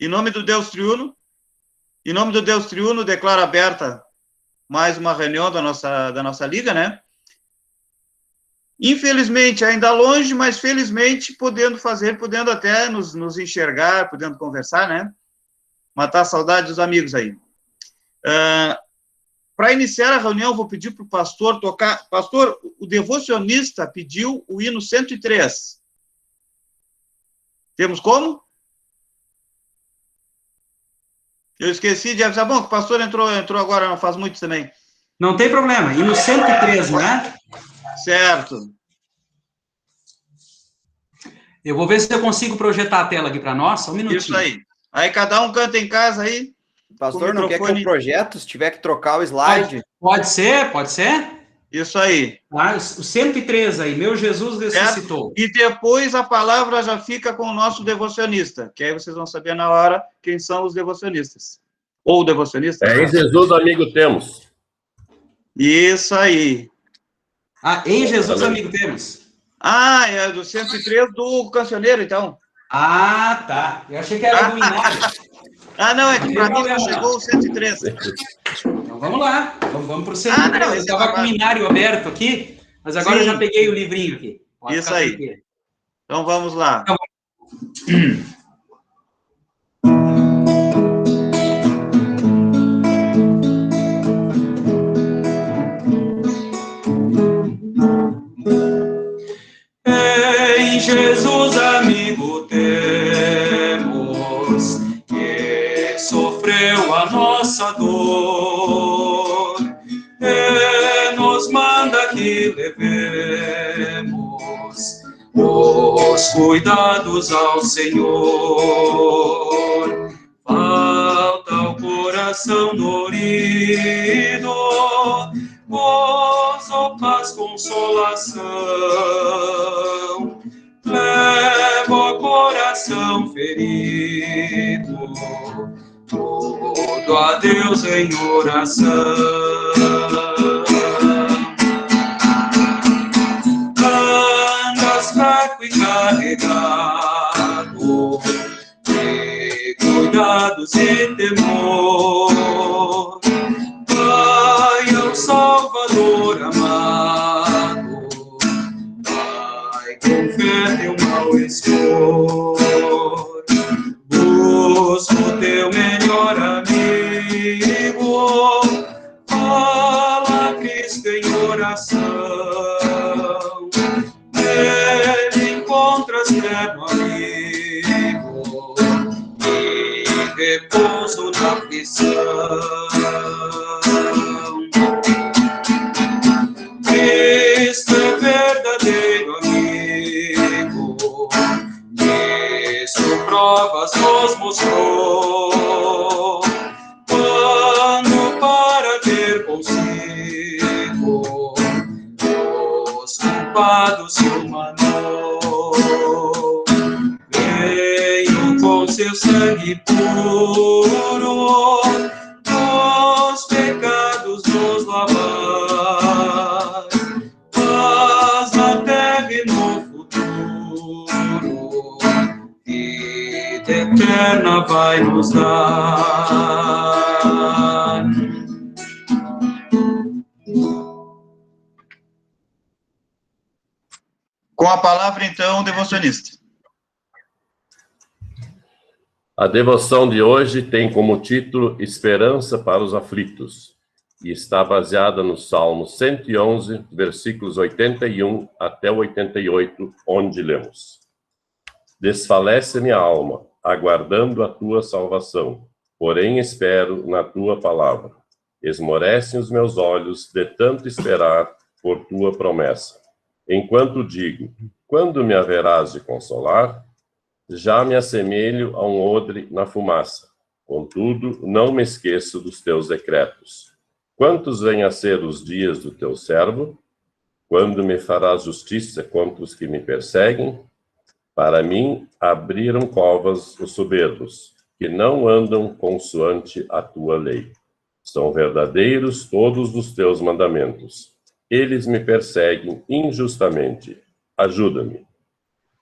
Em nome do Deus Triuno, declaro aberta mais uma reunião da nossa Liga, né? Infelizmente, ainda longe, mas felizmente podendo até nos enxergar, podendo conversar, né? Matar a saudade dos amigos aí. Para iniciar a reunião, vou pedir para o pastor tocar. Pastor, o devocionista pediu o hino 103. Temos como? Eu esqueci de avisar. Bom, que o pastor entrou agora, não faz muito também. Não tem problema. Hino 103, né? Certo. Eu vou ver se eu consigo projetar a tela aqui para nós. Um minutinho. Isso aí. Aí cada um canta em casa aí. Pastor, não quer que eu projeto? Se tiver que trocar o slide. Pode ser. Isso aí. Ah, o 103 aí, meu Jesus ressuscitou. E depois a palavra já fica com o nosso devocionista, que aí vocês vão saber na hora quem são os devocionistas. Ou devocionistas. Em Jesus, amigo, temos. Isso aí. Em Jesus, amigo, temos. É do 103 do cancioneiro, então. Tá. Eu achei que era do Inário. Não, é que para mim já chegou o 103. Então vamos lá, vamos para o 103. Eu estava com o Inário aberto aqui, mas agora eu já peguei o livrinho aqui. Pode isso aí. Aqui. Então vamos lá. Em Jesus, amigo, temos que sofreu a nossa dor e nos manda que levemos os cuidados ao Senhor. Falta o coração dorido, gozo, paz, consolação. Levo o coração ferido, tudo a Deus em oração. Andas fraco e carregado de cuidados e temor. Vai ao Salvador amado, vai com fé teu mal expor. Busca o teu melhor amigo, fala Cristo em oração. Nele encontras terno amigo e repouso na aflição. Cristo é verdadeiro amigo, Cristo provas nos mostrou, quando para ter consigo os culpados se humanou. Veio com seu sangue puro, os pecados nos lavar, paz na terra e no futuro, vida eterna vai nos dar. Com a palavra, então, o devocionista. A devoção de hoje tem como título Esperança para os Aflitos e está baseada no Salmo 111, versículos 81 até 88, onde lemos: Desfalece minha alma, aguardando a tua salvação, porém espero na tua palavra. Esmorecem os meus olhos de tanto esperar por tua promessa. Enquanto digo, quando me haverás de consolar? Já me assemelho a um odre na fumaça. Contudo, não me esqueço dos teus decretos. Quantos vêm a ser os dias do teu servo? Quando me farás justiça contra os que me perseguem? Para mim, abriram covas os soberbos, que não andam consoante a tua lei. São verdadeiros todos os teus mandamentos. Eles me perseguem injustamente. Ajuda-me.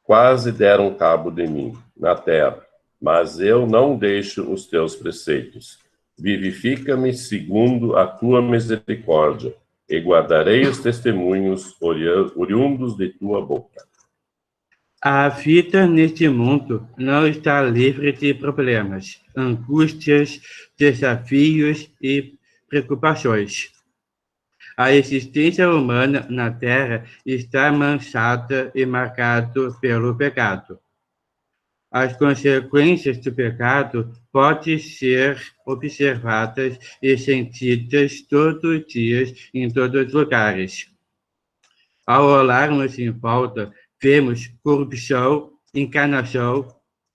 Quase deram cabo de mim, na terra. mas eu não deixo os teus preceitos. Vivifica-me segundo a tua misericórdia, e guardarei os testemunhos oriundos de tua boca. A vida neste mundo não está livre de problemas, angústias, desafios e preocupações. A existência humana na Terra está manchada e marcada pelo pecado. As consequências do pecado podem ser observadas e sentidas todos os dias em todos os lugares. Ao olharmos em volta, vemos corrupção, enganação,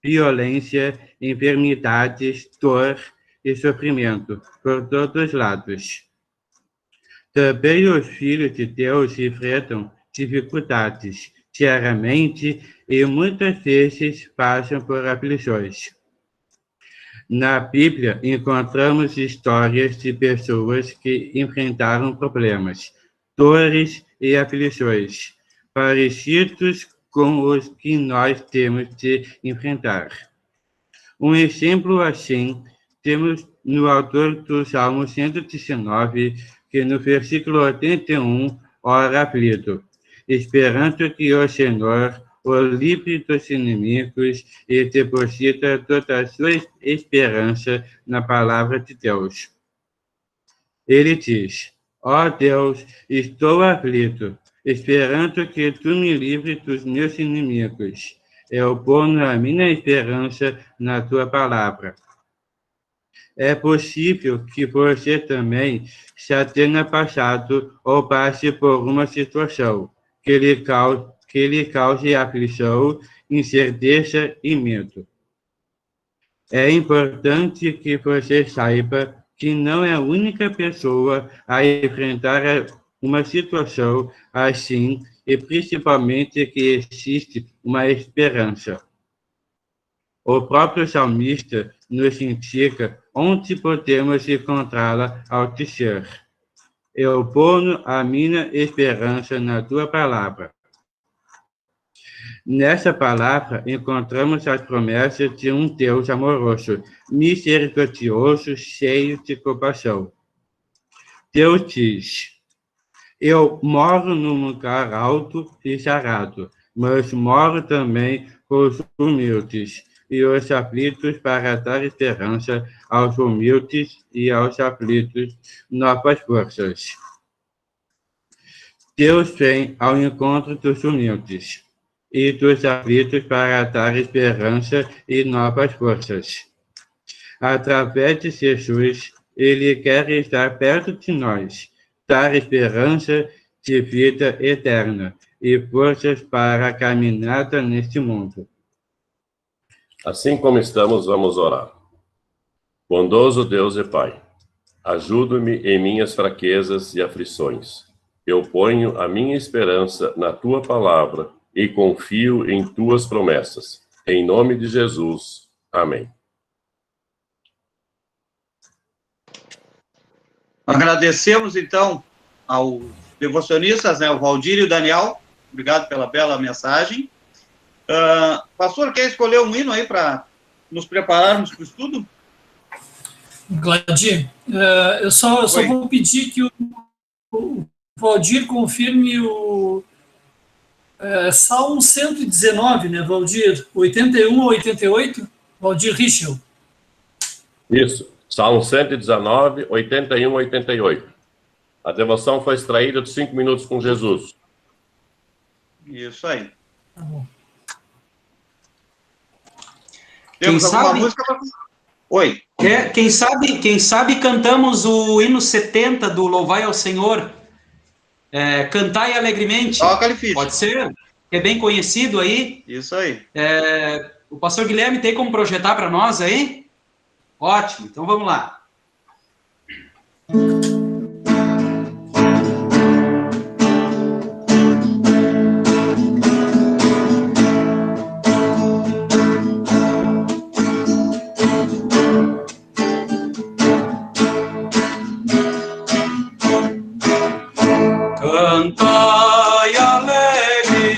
violência, enfermidades, dor e sofrimento por todos os lados. Também os filhos de Deus enfrentam dificuldades diariamente e muitas vezes passam por aflições. Na Bíblia, encontramos histórias de pessoas que enfrentaram problemas, dores e aflições, parecidos com os que nós temos de enfrentar. Um exemplo assim temos no autor do Salmo 119, que no versículo 81, ora aflito, esperando que o Senhor o livre dos inimigos e deposita toda a sua esperança na palavra de Deus. Ele diz: ó Deus, estou aflito, esperando que tu me livres dos meus inimigos. Eu ponho a minha esperança na tua palavra. É possível que você também já tenha passado ou passe por uma situação que lhe cause aflição, incerteza e medo. É importante que você saiba que não é a única pessoa a enfrentar uma situação assim e principalmente que existe uma esperança. O próprio salmista nos indica onde podemos encontrá-la ao dizer: eu ponho a minha esperança na tua palavra. Nessa palavra, encontramos as promessas de um Deus amoroso, misericordioso, cheio de compaixão. Deus diz: eu moro num lugar alto e sagrado, mas moro também com os humildes e os aflitos para dar esperança aos humildes e aos aflitos novas forças. Deus vem ao encontro dos humildes e dos aflitos para dar esperança e novas forças. Através de Jesus, Ele quer estar perto de nós, dar esperança de vida eterna e forças para a caminhada neste mundo. Assim como estamos, vamos orar. Bondoso Deus e Pai, ajuda-me em minhas fraquezas e aflições. Eu ponho a minha esperança na Tua palavra e confio em Tuas promessas. Em nome de Jesus. Amém. Agradecemos, então, aos devocionistas, né, o Valdir e o Daniel. Obrigado pela bela mensagem. Pastor, quer escolher um hino aí para nos prepararmos para o estudo? Gladir, eu só vou pedir que o Valdir confirme o Salmo 119, né, Valdir? 81 a 88, Valdir Richel. Isso, Salmo 119, 81 a 88. A devoção foi extraída de 5 minutos com Jesus. Isso aí. Tá bom. Temos alguma música para... Oi. Quem sabe cantamos o hino 70 do Louvai ao Senhor. Cantai alegremente. Toca-lhe ficha. Pode ser? É bem conhecido aí. Isso aí. O pastor Guilherme tem como projetar para nós aí? Ótimo, então vamos lá. Cantai alegremente,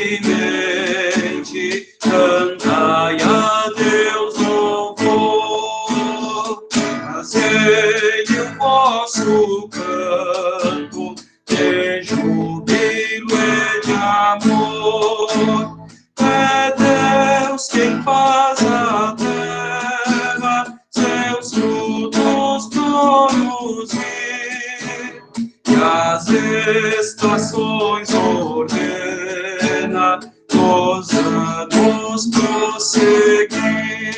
cantai a Deus. estações ordena, os anos prosseguir.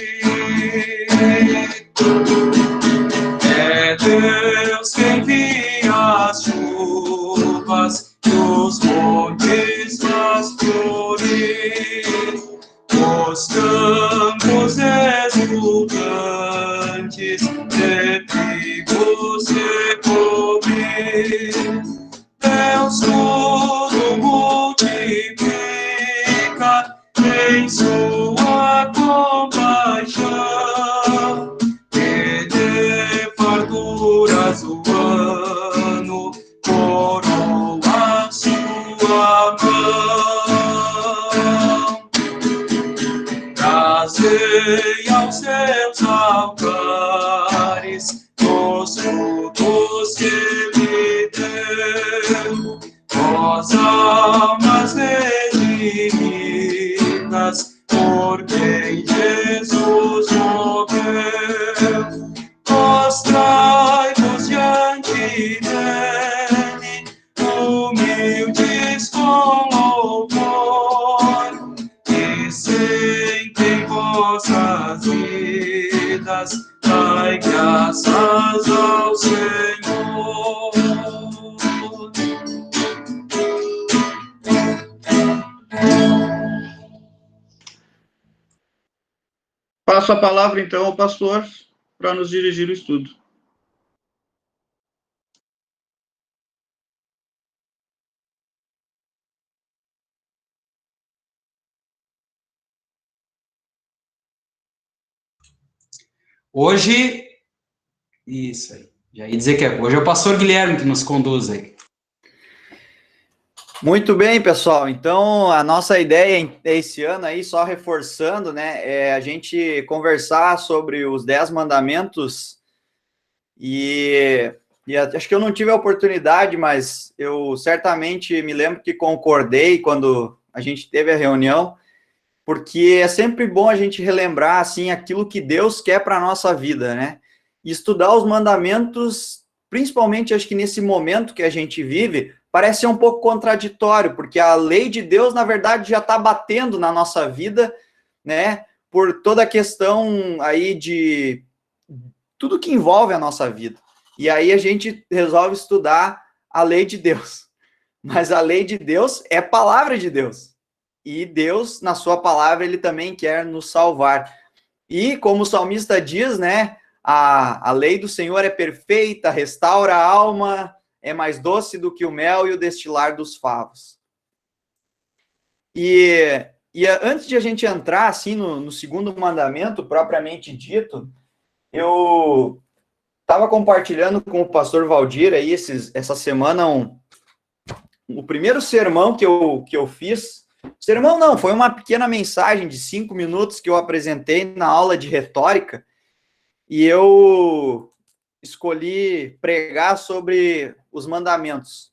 É Deus quem envia as chuvas e os montes faz florir, os campos exultantes de figos se cobrir. Deus tudo multiplica em sua compaixão, e de farturas o ano coroa sua mão. Trazei aos seus altares os frutos que lhe deu, vós almas redimidas, por quem Jesus morreu. Mostrai-vos diante dele, humildes com louvor, e sentem vossas vidas, dai graças ao Senhor. Passo a palavra, então, ao pastor para nos dirigir o estudo. Hoje, isso aí, já ia dizer que hoje é o pastor Guilherme que nos conduz aí. Muito bem, pessoal. Então, a nossa ideia esse ano aí, só reforçando, né, é a gente conversar sobre os 10 mandamentos e acho que eu não tive a oportunidade, mas eu certamente me lembro que concordei quando a gente teve a reunião, porque é sempre bom a gente relembrar, assim, aquilo que Deus quer para a nossa vida, né? E estudar os mandamentos, principalmente, acho que nesse momento que a gente vive, parece ser um pouco contraditório, porque a lei de Deus, na verdade, já está batendo na nossa vida, né? Por toda a questão aí de tudo que envolve a nossa vida. E aí a gente resolve estudar a lei de Deus. Mas a lei de Deus é palavra de Deus. E Deus, na sua palavra, ele também quer nos salvar. E, como o salmista diz, né, a lei do Senhor é perfeita, restaura a alma, é mais doce do que o mel e o destilar dos favos. E antes de a gente entrar, assim, no segundo mandamento, propriamente dito, eu estava compartilhando com o pastor Valdir aí, essa semana, o primeiro sermão que eu fiz. Sermão não, foi uma pequena mensagem de 5 minutos que eu apresentei na aula de retórica, e eu escolhi pregar sobre os mandamentos.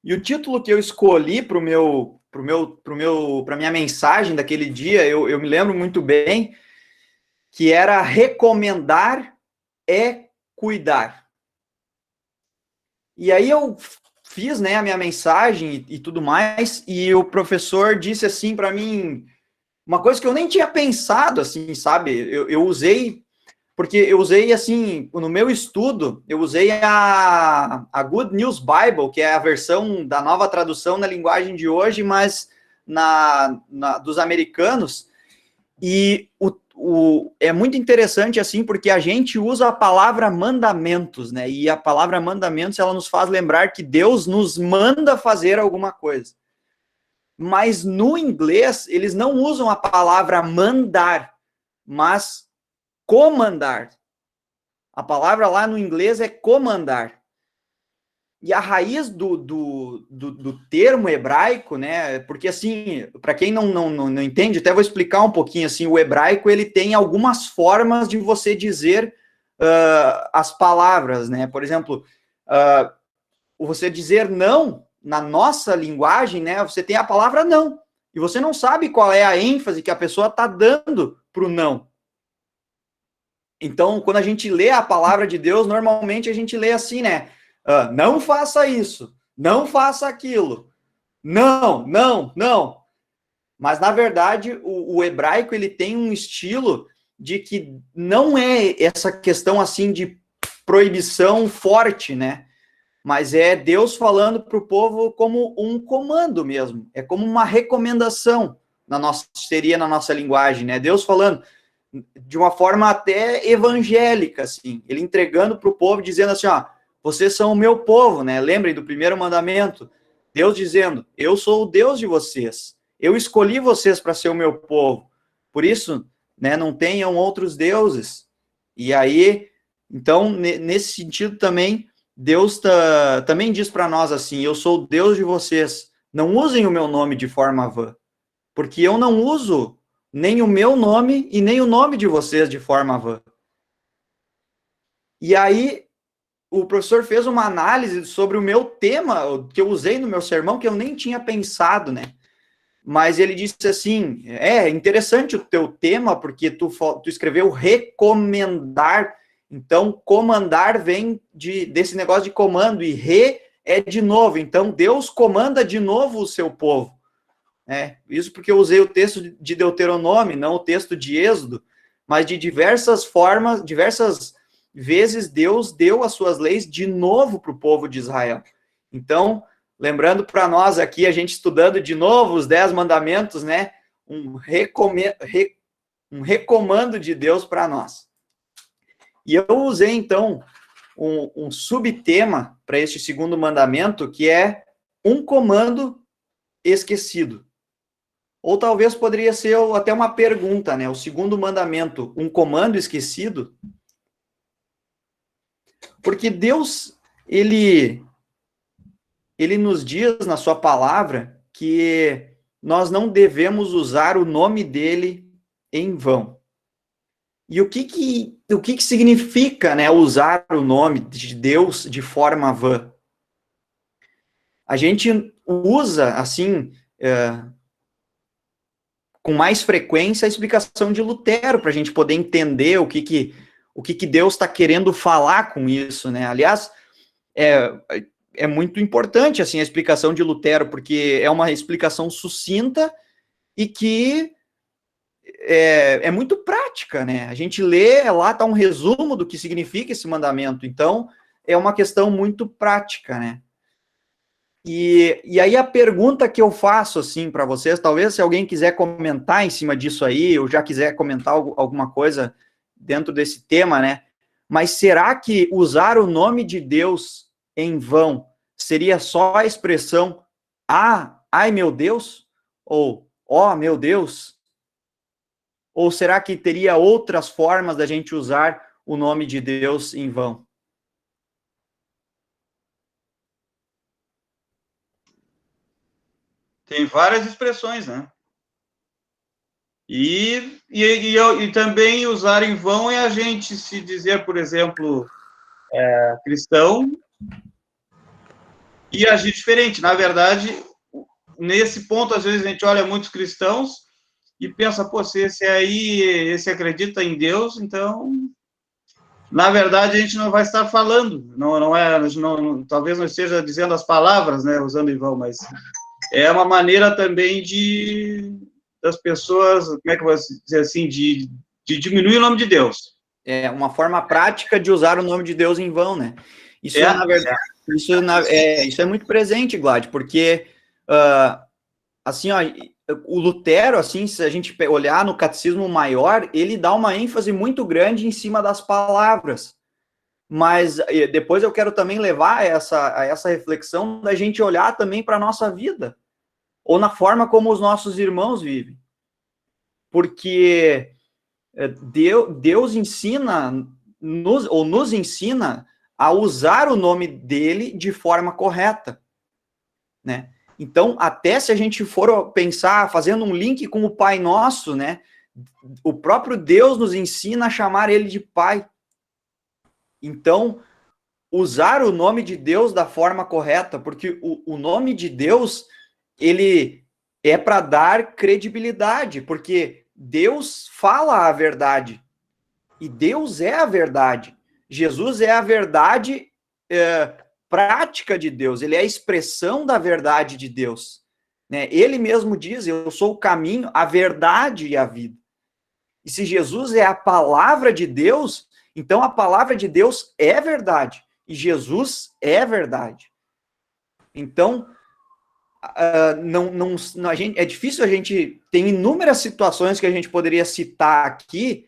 E o título que eu escolhi para minha mensagem daquele dia, eu me lembro muito bem, que era recomendar é cuidar. E aí eu fiz, né, a minha mensagem e tudo mais, e o professor disse assim para mim, uma coisa que eu nem tinha pensado, assim, sabe? Eu usei, porque eu usei, assim, no meu estudo, eu usei a Good News Bible, que é a versão da nova tradução na linguagem de hoje, mas dos americanos, e é muito interessante, assim, porque a gente usa a palavra mandamentos, né? E a palavra mandamentos, ela nos faz lembrar que Deus nos manda fazer alguma coisa. Mas no inglês, eles não usam a palavra mandar, mas comandar. A palavra lá no inglês é comandar. E a raiz do termo hebraico, né? Porque, assim, para quem não entende, até vou explicar um pouquinho, assim, o hebraico, ele tem algumas formas de você dizer as palavras, né? Por exemplo, você dizer não, na nossa linguagem, né? Você tem a palavra não, e você não sabe qual é a ênfase que a pessoa está dando para o não. Então, quando a gente lê a palavra de Deus, normalmente a gente lê assim, né? não faça isso, não faça aquilo, não, não, não. Mas, na verdade, o hebraico ele tem um estilo de que não é essa questão assim de proibição forte, né? Mas é Deus falando para o povo como um comando mesmo, é como uma recomendação, seria na nossa linguagem, né? Deus falando de uma forma até evangélica, assim, ele entregando para o povo, dizendo assim, ó, vocês são o meu povo, né? Lembrem do primeiro mandamento, Deus dizendo, eu sou o Deus de vocês, eu escolhi vocês para ser o meu povo, por isso, né, não tenham outros deuses. E aí, então, nesse sentido também, Deus também diz para nós assim, eu sou o Deus de vocês, não usem o meu nome de forma vã, porque eu não uso nem o meu nome e nem o nome de vocês de forma vã. E aí, o professor fez uma análise sobre o meu tema, que eu usei no meu sermão, que eu nem tinha pensado, né? Mas ele disse assim, é interessante o teu tema, porque tu escreveu recomendar. Então, comandar vem desse negócio de comando, e é de novo. Então, Deus comanda de novo o seu povo. Isso porque eu usei o texto de Deuteronômio, não o texto de Êxodo, mas de diversas formas, diversas vezes Deus deu as suas leis de novo para o povo de Israel. Então, lembrando para nós aqui, a gente estudando de novo os 10 mandamentos, né? Um recomando de Deus para nós. E eu usei, então, um subtema para este segundo mandamento, que é um comando esquecido. Ou talvez poderia ser até uma pergunta, né? O segundo mandamento, um comando esquecido? Porque Deus, ele nos diz na sua palavra que nós não devemos usar o nome dele em vão. E o que significa, né, usar o nome de Deus de forma vã? A gente usa, assim, com mais frequência, a explicação de Lutero, para a gente poder entender o que Deus está querendo falar com isso, né? Aliás, é muito importante, assim, a explicação de Lutero, porque é uma explicação sucinta e que é muito prática, né? A gente lê, lá está um resumo do que significa esse mandamento, então é uma questão muito prática, né? E aí a pergunta que eu faço, assim, para vocês, talvez se alguém quiser comentar em cima disso aí, ou já quiser comentar alguma coisa dentro desse tema, né? Mas será que usar o nome de Deus em vão seria só a expressão ai meu Deus? Ou meu Deus? Ou será que teria outras formas da gente usar o nome de Deus em vão? Tem várias expressões, né? E também usar em vão é a gente se dizer, por exemplo, cristão e agir diferente. Na verdade, nesse ponto, às vezes a gente olha muitos cristãos e pensa, pô, se esse acredita em Deus, então, na verdade, a gente não vai estar falando, talvez não esteja dizendo as palavras, né, usando em vão, mas é uma maneira também das pessoas, como é que eu vou dizer assim, de diminuir o nome de Deus. É uma forma prática de usar o nome de Deus em vão, né? Isso, na verdade, isso é muito presente, Glad, porque, assim, ó, o Lutero, assim, se a gente olhar no Catecismo Maior, ele dá uma ênfase muito grande em cima das palavras. Mas depois eu quero também levar a essa reflexão da gente olhar também para a nossa vida, ou na forma como os nossos irmãos vivem. Porque Deus ensina, nos ensina a usar o nome dele de forma correta, né? Então, até se a gente for pensar, fazendo um link com o Pai Nosso, né? O próprio Deus nos ensina a chamar ele de Pai. Então, usar o nome de Deus da forma correta, porque o nome de Deus, ele é para dar credibilidade, porque Deus fala a verdade, e Deus é a verdade. Jesus é a verdade prática de Deus, ele é a expressão da verdade de Deus, né? Ele mesmo diz, eu sou o caminho, a verdade e a vida. E se Jesus é a palavra de Deus, então a palavra de Deus é verdade, e Jesus é verdade. Então, é difícil a gente, tem inúmeras situações que a gente poderia citar aqui,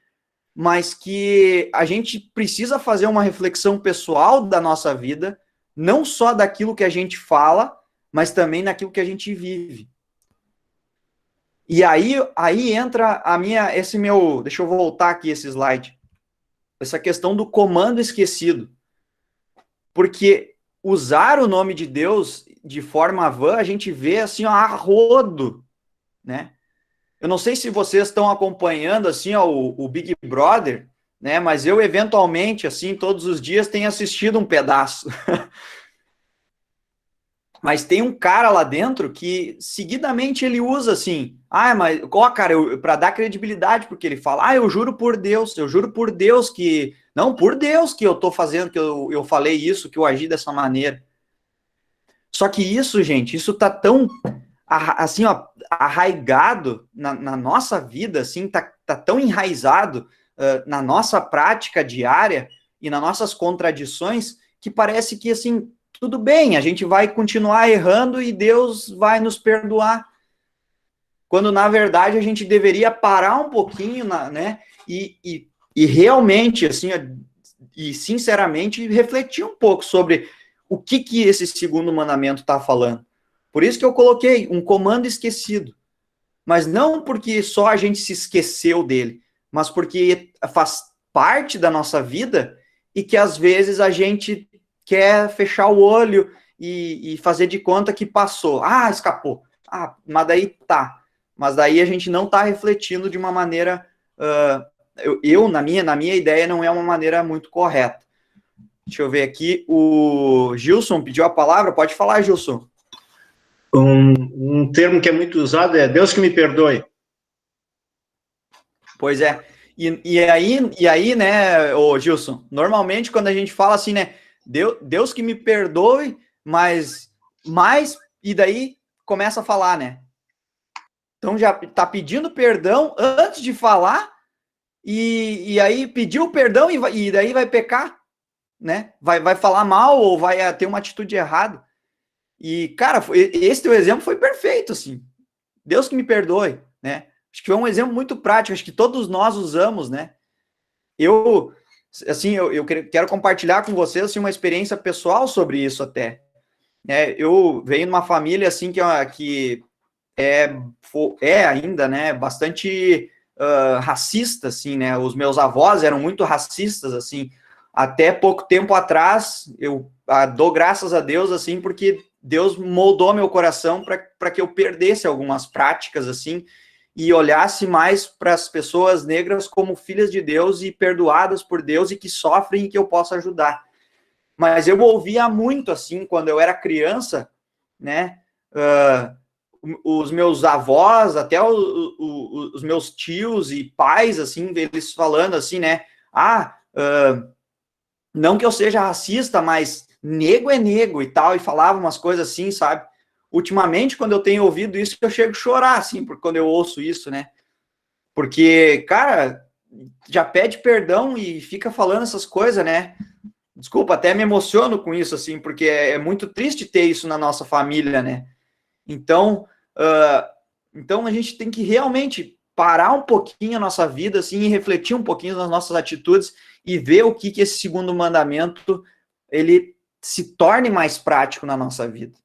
mas que a gente precisa fazer uma reflexão pessoal da nossa vida, não só daquilo que a gente fala, mas também naquilo que a gente vive. E aí entra deixa eu voltar aqui esse slide, essa questão do comando esquecido. Porque usar o nome de Deus de forma vã, a gente vê assim, ó, a rodo, né? Eu não sei se vocês estão acompanhando assim, ó, o Big Brother, né? Mas eu eventualmente, assim, todos os dias tenho assistido um pedaço. Mas tem um cara lá dentro que seguidamente ele usa assim, mas, ó, cara, para dar credibilidade, porque ele fala, eu juro por Deus que, não, por Deus que eu tô fazendo, que eu falei isso, que eu agi dessa maneira. Só que isso, gente, isso tá tão, assim, ó, arraigado na nossa vida, assim, tá tão enraizado na nossa prática diária e nas nossas contradições, que parece que, assim, tudo bem, a gente vai continuar errando e Deus vai nos perdoar. Quando, na verdade, a gente deveria parar um pouquinho, né, e realmente, assim, e sinceramente, refletir um pouco sobre o que esse segundo mandamento está falando. Por isso que eu coloquei um comando esquecido. Mas não porque só a gente se esqueceu dele, mas porque faz parte da nossa vida e que, às vezes, a gente quer fechar o olho e fazer de conta que passou. Escapou. Mas daí tá. Mas daí a gente não está refletindo de uma maneira... na minha ideia, não é uma maneira muito correta. Deixa eu ver aqui. O Gilson pediu a palavra. Pode falar, Gilson. Um termo que é muito usado é Deus que me perdoe. Pois é. E aí, né, ô Gilson, normalmente quando a gente fala assim, né, Deus que me perdoe, mas e daí começa a falar, né? Então já tá pedindo perdão antes de falar, e aí pediu perdão e daí vai pecar, né? Vai falar mal ou vai ter uma atitude errada. E, cara, esse teu exemplo foi perfeito, assim. Deus que me perdoe, né? Acho que foi um exemplo muito prático, acho que todos nós usamos, né? Eu quero compartilhar com vocês assim, uma experiência pessoal sobre isso até. Eu venho de uma família assim que é ainda, né, bastante racista, assim, né? Os meus avós eram muito racistas, assim. Até pouco tempo atrás, eu dou graças a Deus, assim, porque Deus moldou meu coração para que eu perdesse algumas práticas, assim, e olhasse mais para as pessoas negras como filhas de Deus e perdoadas por Deus e que sofrem e que eu possa ajudar. Mas eu ouvia muito, assim, quando eu era criança, né, os meus avós, até os meus tios e pais, assim, eles falando assim, né, não que eu seja racista, mas nego é nego e tal, e falava umas coisas assim, sabe? Ultimamente, quando eu tenho ouvido isso, eu chego a chorar, assim, quando eu ouço isso, né? Porque, cara, já pede perdão e fica falando essas coisas, né? Desculpa, até me emociono com isso, assim, porque é muito triste ter isso na nossa família, né? Então a gente tem que realmente parar um pouquinho a nossa vida, assim, e refletir um pouquinho nas nossas atitudes e ver o que esse segundo mandamento, ele se torne mais prático na nossa vida,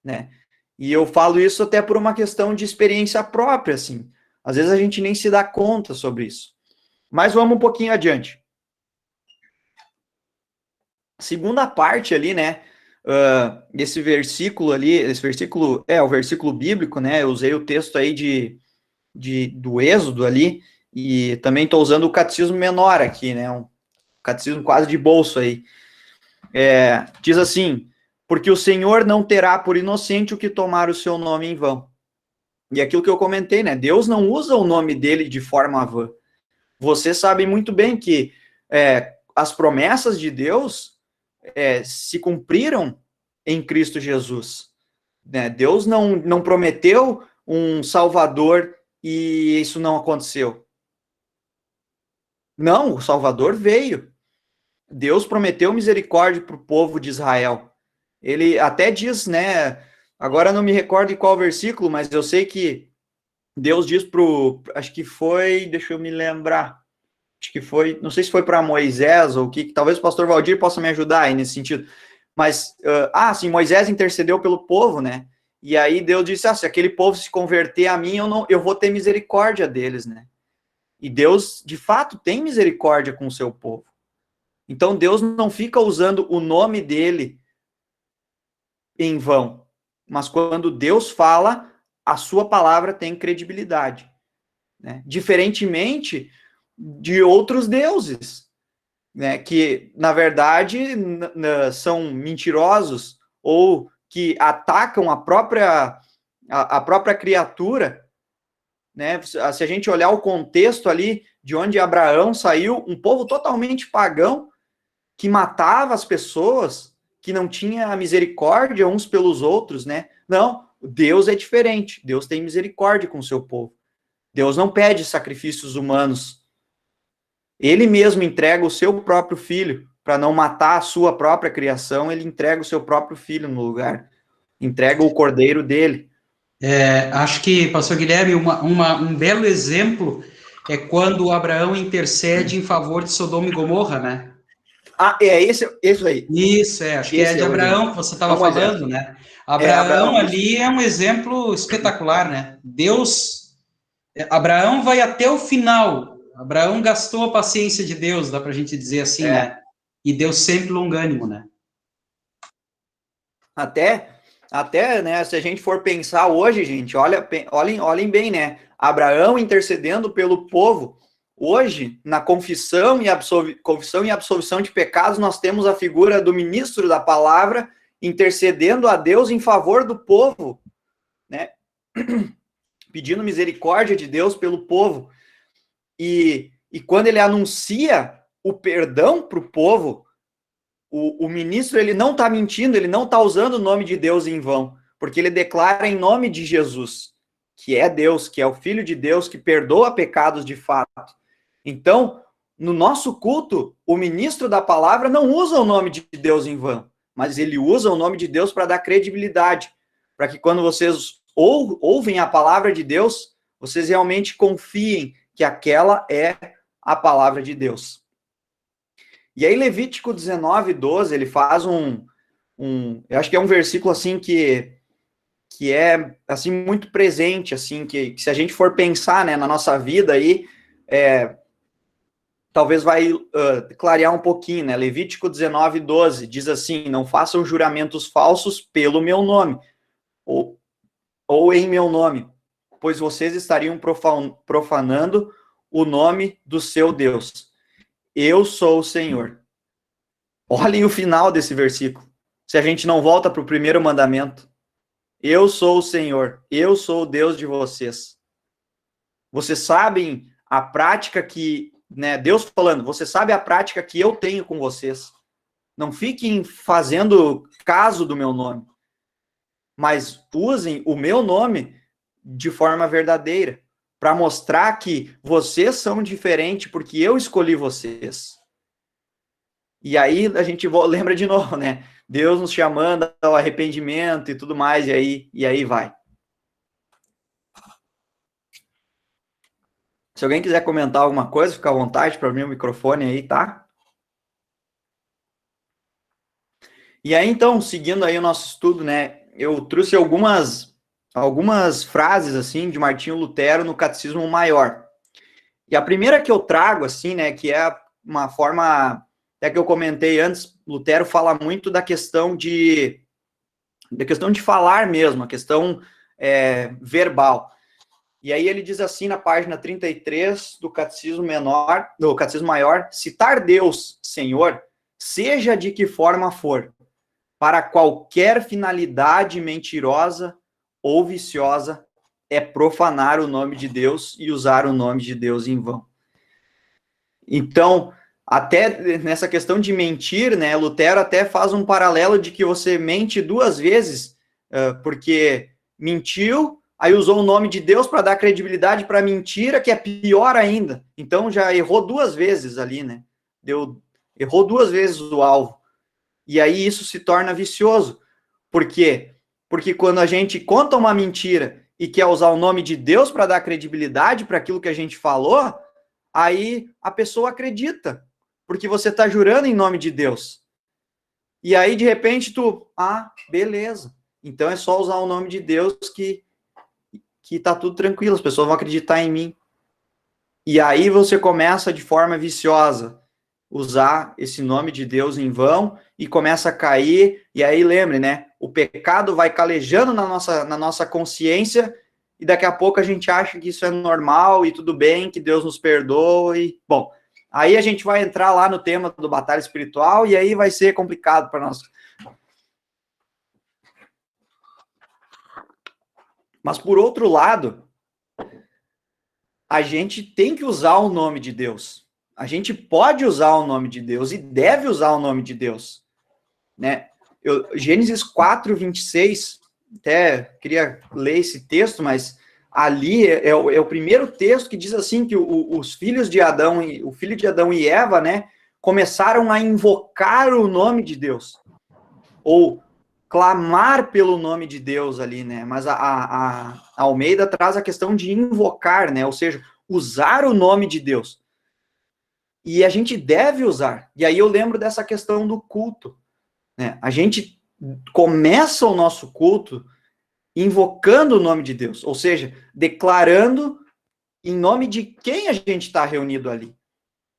né? E eu falo isso até por uma questão de experiência própria, assim. Às vezes a gente nem se dá conta sobre isso. Mas vamos um pouquinho adiante. Segunda parte ali, né? Esse versículo ali, é o versículo bíblico, né? Eu usei o texto aí do Êxodo ali, e também estou usando o catecismo menor aqui, né? Um catecismo quase de bolso aí. Diz assim: porque o Senhor não terá por inocente o que tomar o seu nome em vão. E aquilo que eu comentei, né? Deus não usa o nome dele de forma vã. Vocês sabem muito bem que as promessas de Deus, se cumpriram em Cristo Jesus. Né? Deus não prometeu um Salvador e isso não aconteceu. Não, o Salvador veio. Deus prometeu misericórdia para o povo de Israel. Ele até diz, né? Agora não me recordo em qual versículo, mas eu sei que Deus diz acho que foi, deixa eu me lembrar. Acho que foi, não sei se foi para Moisés ou o que, talvez o pastor Valdir possa me ajudar aí nesse sentido. Mas, sim, Moisés intercedeu pelo povo, né? E aí Deus disse, se aquele povo se converter a mim, eu vou ter misericórdia deles, né? E Deus, de fato, tem misericórdia com o seu povo. Então, Deus não fica usando o nome dele em vão. Mas quando Deus fala, a sua palavra tem credibilidade. Né? Diferentemente de outros deuses, né? Que, na verdade, são mentirosos ou que atacam a própria criatura. Né? Se a gente olhar o contexto ali de onde Abraão saiu, um povo totalmente pagão, que matava as pessoas, que não tinha misericórdia uns pelos outros, né? Não, Deus é diferente. Deus tem misericórdia com o seu povo. Deus não pede sacrifícios humanos. Ele mesmo entrega o seu próprio filho para não matar a sua própria criação. Ele entrega o seu próprio filho no lugar. Entrega o cordeiro dele. Acho que, pastor Guilherme, um belo exemplo é quando Abraão intercede em favor de Sodoma e Gomorra, né? Esse aí. Isso, acho que é de Abraão que você estava falando, né? Abraão ali é um exemplo espetacular, né? Abraão vai até o final. Abraão gastou a paciência de Deus, dá para a gente dizer assim, né? E Deus sempre longânimo, né? Até, né, se a gente for pensar hoje, gente, olhem bem, né? Abraão intercedendo pelo povo. Hoje, na confissão e absolvição de pecados, nós temos a figura do ministro da palavra intercedendo a Deus em favor do povo, né? Pedindo misericórdia de Deus pelo povo. E quando ele anuncia o perdão para o povo, o ministro, ele não está mentindo, ele não está usando o nome de Deus em vão, porque ele declara em nome de Jesus, que é Deus, que é o Filho de Deus, que perdoa pecados de fato. Então, no nosso culto, o ministro da palavra não usa o nome de Deus em vão, mas ele usa o nome de Deus para dar credibilidade, para que quando vocês ouvem a palavra de Deus, vocês realmente confiem que aquela é a palavra de Deus. E aí, Levítico 19:12, ele faz eu acho que é um versículo assim que é assim muito presente, assim, que se a gente for pensar, né, na nossa vida aí, talvez vai clarear um pouquinho, né? Levítico 19:12 diz assim: não façam juramentos falsos pelo meu nome, ou em meu nome, pois vocês estariam profanando o nome do seu Deus. Eu sou o Senhor. Olhem o final desse versículo. Se a gente não volta para o primeiro mandamento. Eu sou o Senhor. Eu sou o Deus de vocês. Vocês sabem a prática que, né, Deus falando, você sabe a prática que eu tenho com vocês. Não fiquem fazendo caso do meu nome. Mas usem o meu nome de forma verdadeira, para mostrar que vocês são diferentes porque eu escolhi vocês. E aí a gente lembra de novo, né? Deus nos chamando ao arrependimento e tudo mais, e aí vai. Se alguém quiser comentar alguma coisa, fica à vontade para abrir o microfone aí, tá? E aí, então, seguindo aí o nosso estudo, né? Eu trouxe algumas frases, assim, de Martinho Lutero no Catecismo Maior. E a primeira que eu trago, assim, né, que é uma forma, até que eu comentei antes, Lutero fala muito da questão de falar mesmo, a questão verbal. E aí ele diz assim, na página 33 do Catecismo Maior, citar Deus, Senhor, seja de que forma for, para qualquer finalidade mentirosa ou viciosa, é profanar o nome de Deus e usar o nome de Deus em vão. Então, Até nessa questão de mentir, né, Lutero até faz um paralelo de que você mente 2 vezes, porque mentiu, aí usou o nome de Deus para dar credibilidade para a mentira, que é pior ainda. Então já errou 2 vezes ali, né? Errou 2 vezes o alvo. E aí isso se torna vicioso. Por quê? Porque quando a gente conta uma mentira e quer usar o nome de Deus para dar credibilidade para aquilo que a gente falou, aí a pessoa acredita, porque você está jurando em nome de Deus. E aí, de repente, beleza. Então é só usar o nome de Deus que tá tudo tranquilo, as pessoas vão acreditar em mim. E aí você começa de forma viciosa usar esse nome de Deus em vão e começa a cair, e aí lembre, né, o pecado vai calejando na nossa consciência e daqui a pouco a gente acha que isso é normal e tudo bem, que Deus nos perdoe. Bom, aí a gente vai entrar lá no tema do batalha espiritual e aí vai ser complicado para nós. Mas por outro lado, a gente tem que usar o nome de Deus. A gente pode usar o nome de Deus e deve usar o nome de Deus, né? Gênesis 4, 26, até queria ler esse texto, mas ali é o primeiro texto que diz assim que os filhos de Adão, o filho de Adão e Eva, né, começaram a invocar o nome de Deus, ou clamar pelo nome de Deus ali, né? Mas a Almeida traz a questão de invocar, né? Ou seja, usar o nome de Deus. E a gente deve usar. E aí eu lembro dessa questão do culto, né? A gente começa o nosso culto invocando o nome de Deus, ou seja, declarando em nome de quem a gente está reunido ali.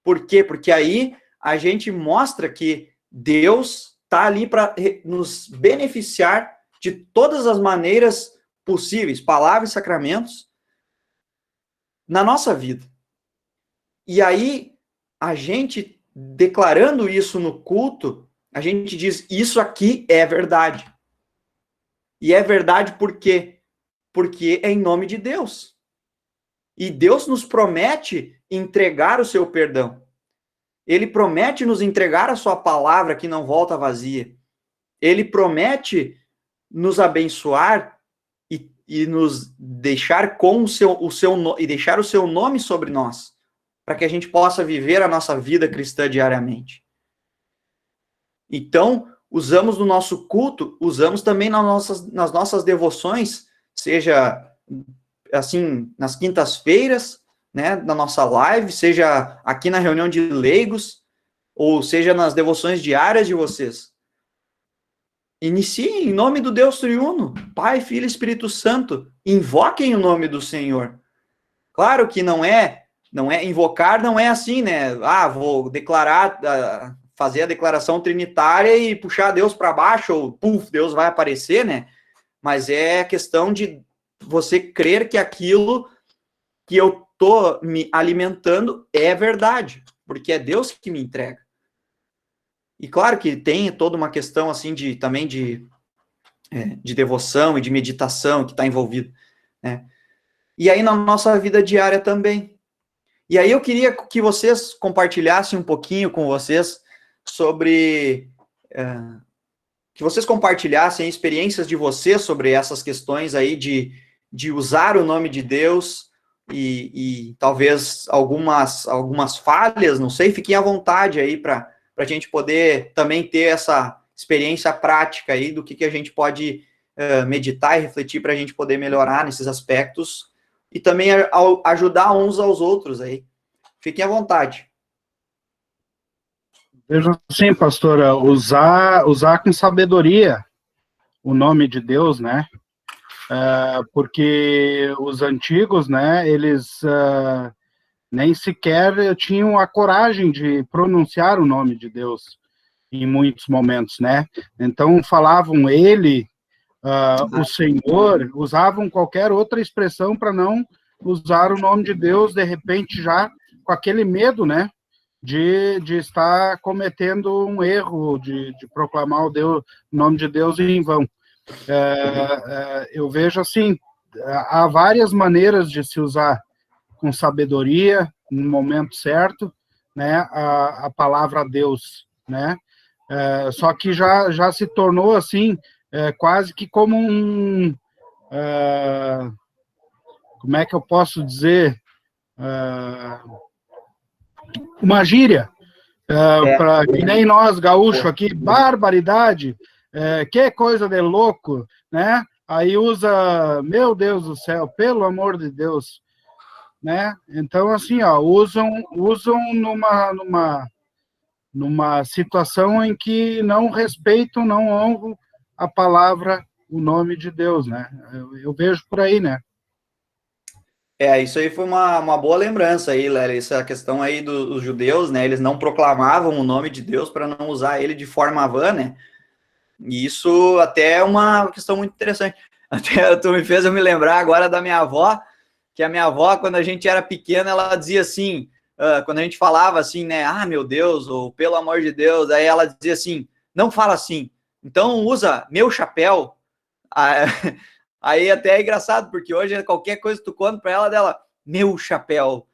Por quê? Porque aí a gente mostra que Deus está ali para nos beneficiar de todas as maneiras possíveis, palavras e sacramentos, na nossa vida. E aí, a gente, declarando isso no culto, a gente diz, isso aqui é verdade. E é verdade por quê? Porque é em nome de Deus. E Deus nos promete entregar o seu perdão. Ele promete nos entregar a sua palavra que não volta vazia. Ele promete nos abençoar e nos deixar com e deixar o seu nome sobre nós, para que a gente possa viver a nossa vida cristã diariamente. Então, usamos no nosso culto, usamos também nas nossas devoções, seja assim, nas quintas-feiras, né, na nossa live, seja aqui na reunião de leigos, ou seja nas devoções diárias de vocês. Iniciem em nome do Deus Triuno, Pai, Filho e Espírito Santo. Invoquem o nome do Senhor. Claro que não é invocar, não é assim, né? Vou declarar, fazer a declaração trinitária e puxar Deus para baixo, ou Deus vai aparecer, né? Mas é questão de você crer que aquilo que eu estou me alimentando é verdade, porque é Deus que me entrega. E claro que tem toda uma questão assim também de devoção e de meditação que está envolvido, né? E aí na nossa vida diária também. E aí eu queria que vocês compartilhassem um pouquinho com vocês sobre... que vocês compartilhassem experiências de vocês sobre essas questões aí de usar o nome de Deus e talvez algumas falhas, não sei, fiquem à vontade aí para a gente poder também ter essa experiência prática aí do que a gente pode meditar e refletir para a gente poder melhorar nesses aspectos e também ajudar uns aos outros aí. Fiquem à vontade. Veja assim, pastora, usar com sabedoria o nome de Deus, né? Porque os antigos, né, eles nem sequer tinham a coragem de pronunciar o nome de Deus em muitos momentos, né? Então falavam ele, o Senhor, usavam qualquer outra expressão para não usar o nome de Deus, de repente já com aquele medo, né? De estar cometendo um erro, de proclamar o nome de Deus em vão. Eu vejo assim, há várias maneiras de se usar com sabedoria, no momento certo, né, a palavra Deus, né? Só que já se tornou assim, quase que como como é que eu posso dizer, uma gíria, para que nem nós gaúchos aqui, barbaridade, que coisa de louco, né? Aí usa, meu Deus do céu, pelo amor de Deus, né? Então, assim, ó, usam numa situação em que não respeitam, não honram a palavra, o nome de Deus, né? Eu vejo por aí, né? Isso aí foi uma boa lembrança aí, Lélia, essa questão aí dos judeus, né, eles não proclamavam o nome de Deus para não usar ele de forma vã, né, e isso até é uma questão muito interessante. Até tu me fez eu me lembrar agora da minha avó, que a minha avó, quando a gente era pequena, ela dizia assim, quando a gente falava assim, né, ah, meu Deus, ou pelo amor de Deus, aí ela dizia assim, não fala assim, então usa meu chapéu. Aí até é engraçado, porque hoje qualquer coisa que tu conta para ela, dela, meu chapéu.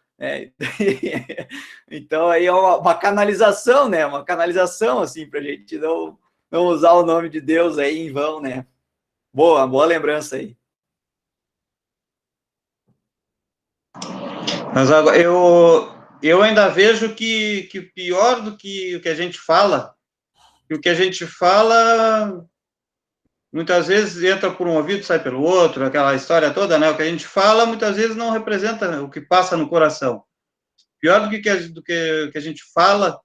Então aí é uma canalização, né? Uma canalização, assim, pra gente não usar o nome de Deus aí em vão, né? Boa lembrança aí. Mas agora, eu ainda vejo que pior do que o que a gente fala, muitas vezes entra por um ouvido, sai pelo outro, aquela história toda, né? O que a gente fala, muitas vezes não representa o que passa no coração. Pior do que a gente fala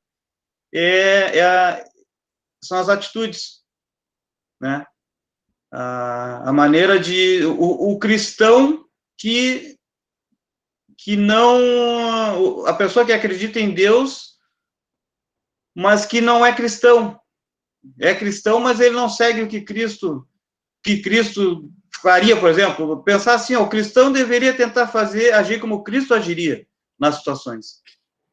são as atitudes, né? A maneira de... O cristão que não... A pessoa que acredita em Deus, mas que não é cristão. É cristão, mas ele não segue o que Cristo faria, por exemplo. Pensar assim, o cristão deveria tentar agir como Cristo agiria nas situações.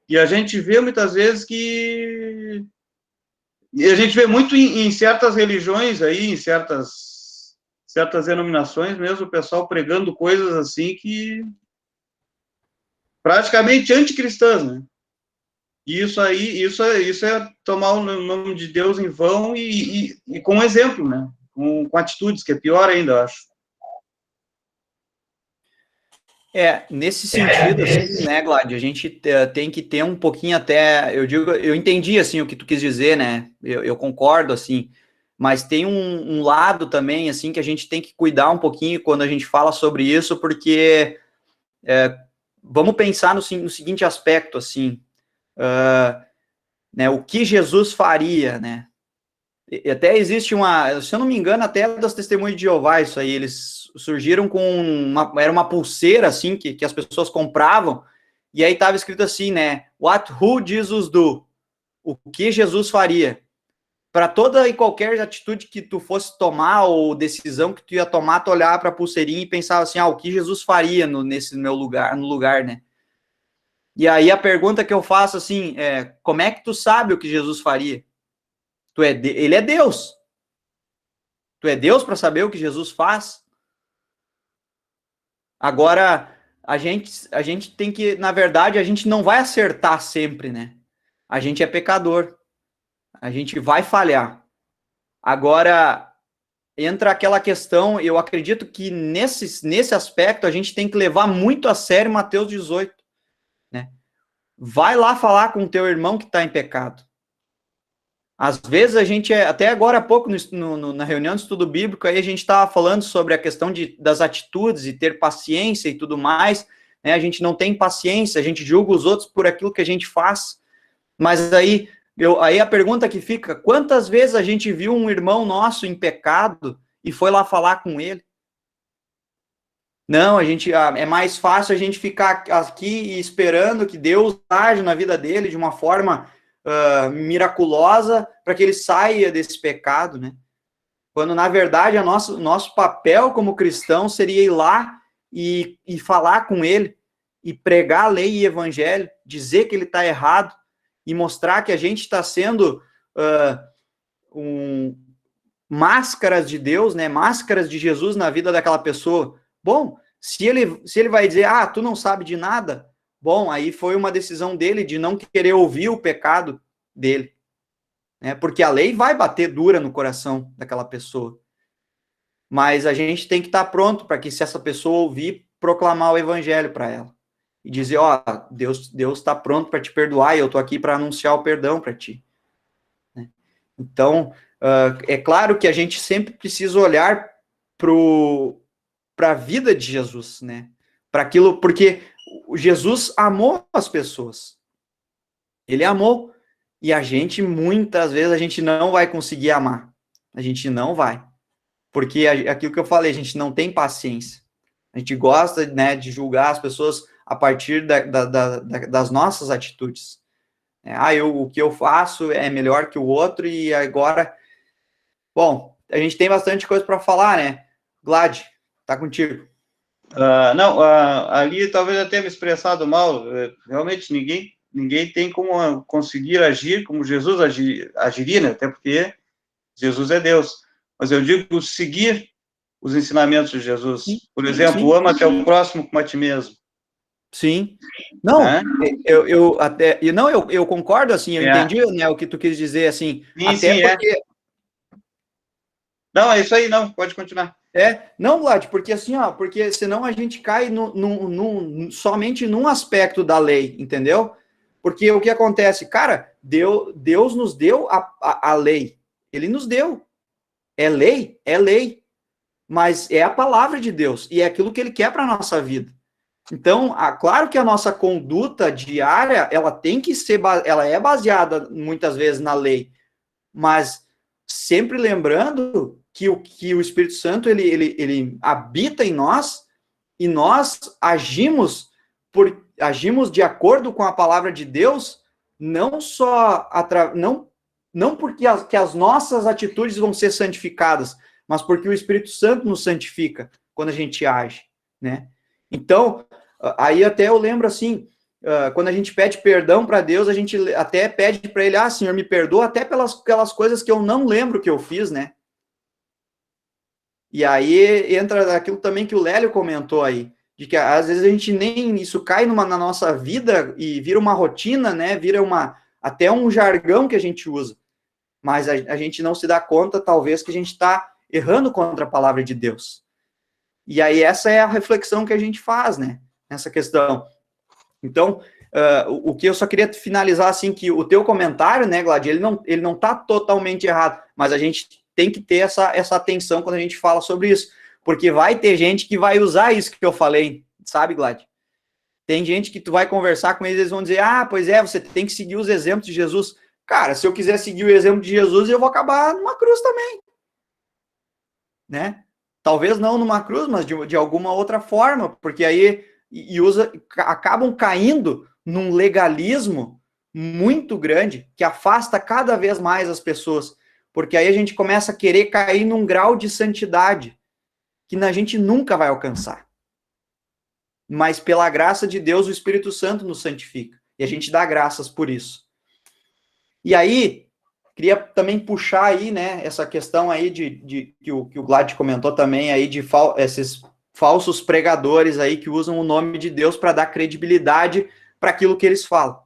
E a gente vê muitas vezes e a gente vê muito em certas religiões aí, em certas denominações mesmo, o pessoal pregando coisas assim que praticamente anticristãs, né? E isso é tomar o nome de Deus em vão e com exemplo, né? Com atitudes, que é pior ainda, eu acho. Nesse sentido, assim, né, Glad, a gente tem que ter um pouquinho até, eu entendi, assim, o que tu quis dizer, né, eu concordo, assim, mas tem um lado também, assim, que a gente tem que cuidar um pouquinho quando a gente fala sobre isso, porque vamos pensar no seguinte aspecto, assim, né, o que Jesus faria, né, e até existe se eu não me engano, até das Testemunhas de Jeová, isso aí, eles surgiram com era uma pulseira, assim, que as pessoas compravam, e aí estava escrito assim, né, who Jesus do? O que Jesus faria? Para toda e qualquer atitude que tu fosse tomar, ou decisão que tu ia tomar, tu olhava para a pulseirinha e pensava assim, o que Jesus faria no lugar, né? E aí a pergunta que eu faço, assim, como é que tu sabe o que Jesus faria? Ele é Deus. Tu é Deus para saber o que Jesus faz? Agora, a gente tem que, na verdade, a gente não vai acertar sempre, né? A gente é pecador. A gente vai falhar. Agora, entra aquela questão, eu acredito que nesse aspecto a gente tem que levar muito a sério Mateus 18, né? Vai lá falar com o teu irmão que está em pecado. Às vezes a gente, até agora há pouco, na reunião de estudo bíblico, aí a gente estava falando sobre a questão das atitudes e ter paciência e tudo mais, né? A gente não tem paciência, a gente julga os outros por aquilo que a gente faz, mas aí a pergunta que fica, quantas vezes a gente viu um irmão nosso em pecado e foi lá falar com ele? Não, é mais fácil a gente ficar aqui esperando que Deus age na vida dele de uma forma miraculosa para que ele saia desse pecado, né? Quando, na verdade, nosso papel como cristão seria ir lá e falar com ele, e pregar a lei e evangelho, dizer que ele está errado, e mostrar que a gente está sendo máscaras de Deus, né? Máscaras de Jesus na vida daquela pessoa. Bom, se ele vai dizer, tu não sabe de nada, Bom, aí foi uma decisão dele de não querer ouvir o pecado dele, né? Porque a lei vai bater dura no coração daquela pessoa. Mas a gente tem que estar pronto para que, se essa pessoa ouvir, proclamar o evangelho para ela. E dizer, ó, Deus está pronto para te perdoar e eu estou aqui para anunciar o perdão para ti. Né? Então, é claro que a gente sempre precisa olhar para a vida de Jesus, né? Para aquilo, porque Jesus amou as pessoas. Ele amou. E a gente, muitas vezes, a gente não vai conseguir amar. A gente não vai. Porque aquilo que eu falei, a gente não tem paciência. A gente gosta, né, de julgar as pessoas a partir das nossas atitudes. O que eu faço é melhor que o outro e agora... Bom, a gente tem bastante coisa para falar, né? Glad, tá contigo. Ali talvez eu tenha me expressado mal. Realmente ninguém tem como conseguir agir como Jesus agiria, né? Até porque Jesus é Deus. Mas eu digo seguir os ensinamentos de Jesus. Por exemplo, ama até o próximo como a ti mesmo. Sim. Não, eu concordo, assim, eu entendi, né, o que tu quis dizer, assim, porque... Não, é isso aí, não, pode continuar. Não, Vlad, porque assim, porque senão a gente cai somente num aspecto da lei, entendeu? Porque o que acontece? Cara, Deus nos deu a lei, ele nos deu. É lei, mas é a palavra de Deus, e é aquilo que ele quer para a nossa vida. Então, claro que a nossa conduta diária, ela tem que ser, ela é baseada muitas vezes na lei, mas sempre lembrando que o Espírito Santo, ele habita em nós, e nós agimos de acordo com a palavra de Deus, não só não porque as nossas atitudes vão ser santificadas, mas porque o Espírito Santo nos santifica quando a gente age, né? Então, aí até eu lembro assim, quando a gente pede perdão para Deus, a gente até pede para ele, Senhor, me perdoa até pelas aquelas coisas que eu não lembro que eu fiz, né? E aí entra aquilo também que o Lélio comentou aí, de que às vezes a gente isso cai na nossa vida e vira uma rotina, né? Vira até um jargão que a gente usa. Mas a gente não se dá conta, talvez, que a gente está errando contra a palavra de Deus. E aí essa é a reflexão que a gente faz, né? Nessa questão. Então, o que eu só queria finalizar, assim, que o teu comentário, né, Glad, ele não está totalmente errado, mas a gente tem que ter essa atenção quando a gente fala sobre isso, porque vai ter gente que vai usar isso que eu falei, sabe, Glad? Tem gente que tu vai conversar com eles vão dizer, pois é, você tem que seguir os exemplos de Jesus. Cara, se eu quiser seguir o exemplo de Jesus, eu vou acabar numa cruz também, né? Talvez não numa cruz, mas de alguma outra forma, porque aí acabam caindo num legalismo muito grande que afasta cada vez mais as pessoas, porque aí a gente começa a querer cair num grau de santidade que a gente nunca vai alcançar. Mas pela graça de Deus, o Espírito Santo nos santifica, e a gente dá graças por isso. E aí, queria também puxar aí, né, essa questão aí que o Glad comentou também aí de esses falsos pregadores aí que usam o nome de Deus para dar credibilidade para aquilo que eles falam.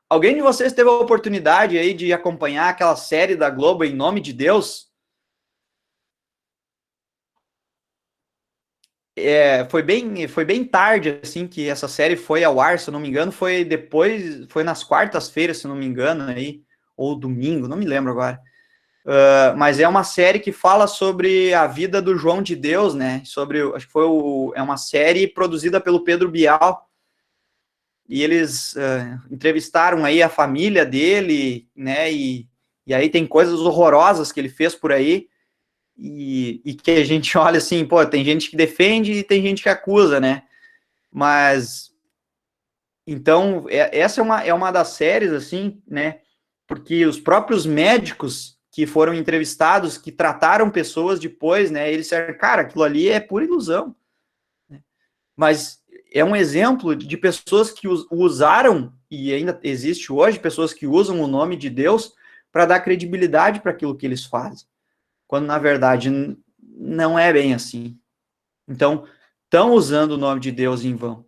Alguém de vocês teve a oportunidade aí de acompanhar aquela série da Globo Em Nome de Deus? Foi bem tarde, assim, que essa série foi ao ar, se eu não me engano, foi nas quartas-feiras, se eu não me engano, aí, ou domingo, não me lembro agora. Mas é uma série que fala sobre a vida do João de Deus, né? Acho que é uma série produzida pelo Pedro Bial, e eles entrevistaram aí a família dele, né? E aí tem coisas horrorosas que ele fez por aí, e que a gente olha assim, pô, tem gente que defende e tem gente que acusa, né? Mas, então, essa é uma das séries, assim, né? Porque os próprios médicos que foram entrevistados, que trataram pessoas depois, né? Eles disseram, cara, aquilo ali é pura ilusão. Mas é um exemplo de pessoas que usaram, e ainda existe hoje, pessoas que usam o nome de Deus para dar credibilidade para aquilo que eles fazem. Quando, na verdade, não é bem assim. Então, estão usando o nome de Deus em vão.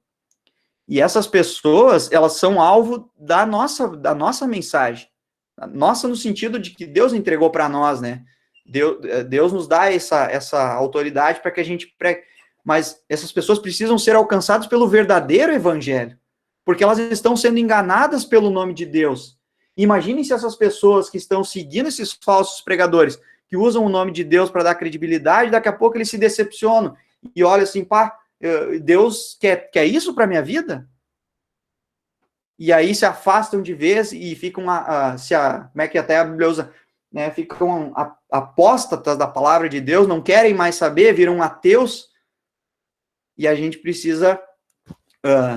E essas pessoas, elas são alvo da nossa mensagem. Nossa no sentido de que Deus entregou para nós, né? Deus nos dá essa autoridade para que a gente pregue. Mas essas pessoas precisam ser alcançadas pelo verdadeiro evangelho, porque elas estão sendo enganadas pelo nome de Deus. Imaginem se essas pessoas que estão seguindo esses falsos pregadores, que usam o nome de Deus para dar credibilidade, daqui a pouco eles se decepcionam e olham assim, pá, Deus quer isso para minha vida? E aí se afastam de vez e ficam, como é que até a Bíblia usa, né, ficam apóstatas da palavra de Deus, não querem mais saber, viram ateus, e a gente precisa,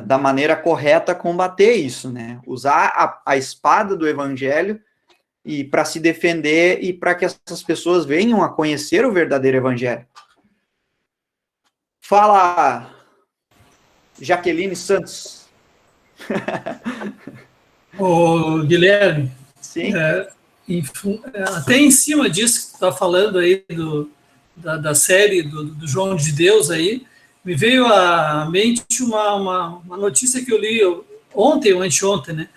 da maneira correta, combater isso, né? Usar a espada do evangelho e para se defender e para que essas pessoas venham a conhecer o verdadeiro evangelho. Fala, Jaqueline Santos. Ô, Guilherme, Sim. Até em cima disso que tu está falando aí da série do João de Deus aí, me veio à mente uma notícia que eu li ontem ou anteontem, né?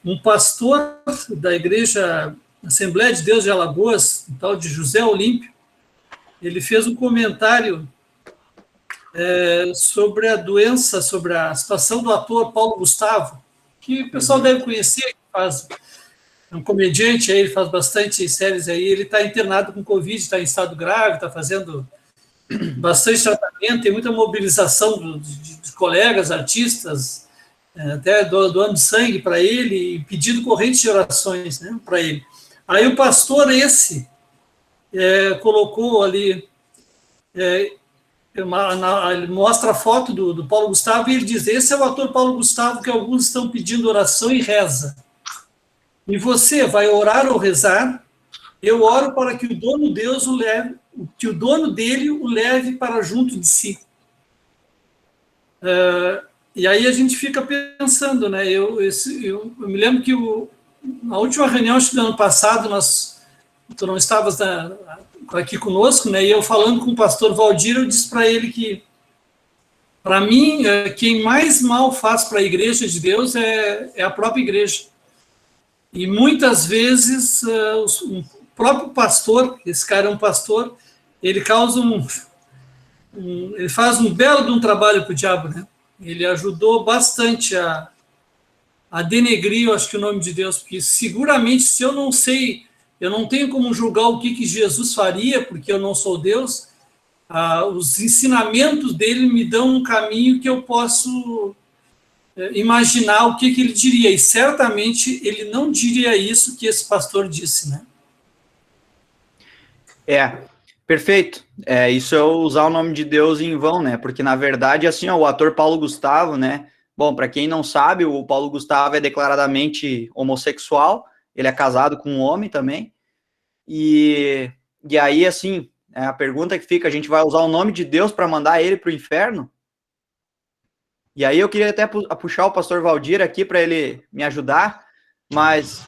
Um pastor da igreja Assembleia de Deus de Alagoas, um tal de José Olímpio, ele fez um comentário sobre a doença, sobre a situação do ator Paulo Gustavo, que o pessoal deve conhecer, é um comediante aí, ele faz bastante séries aí, ele está internado com Covid, está em estado grave, está fazendo bastante tratamento, tem muita mobilização de colegas, artistas, até doando sangue para ele, e pedindo correntes de orações, né, para ele. Aí o pastor colocou ali, ele mostra a foto do Paulo Gustavo e ele diz, esse é o ator Paulo Gustavo que alguns estão pedindo oração e reza. E você vai orar ou rezar, eu oro para que o dono Deus que o dono dele o leve para junto de si. E aí a gente fica pensando, né? Eu me lembro que na última reunião do ano passado, tu não estavas aqui conosco, né? E eu falando com o pastor Valdir, eu disse para ele que, para mim, quem mais mal faz para a igreja de Deus é a própria igreja. E muitas vezes o próprio pastor, esse cara é um pastor, ele causa ele faz um belo de um trabalho para o diabo, né? Ele ajudou bastante a denegrir, eu acho que o nome de Deus, porque seguramente se eu não sei, eu não tenho como julgar o que Jesus faria, porque eu não sou Deus, os ensinamentos dele me dão um caminho que eu posso imaginar o que ele diria, e certamente ele não diria isso que esse pastor disse, né? Perfeito. Isso é usar o nome de Deus em vão, né? Porque, na verdade, assim, o ator Paulo Gustavo, né? Bom, para quem não sabe, o Paulo Gustavo é declaradamente homossexual, ele é casado com um homem também, e aí, assim, a pergunta que fica, a gente vai usar o nome de Deus para mandar ele para o inferno? E aí eu queria até puxar o pastor Valdir aqui para ele me ajudar, mas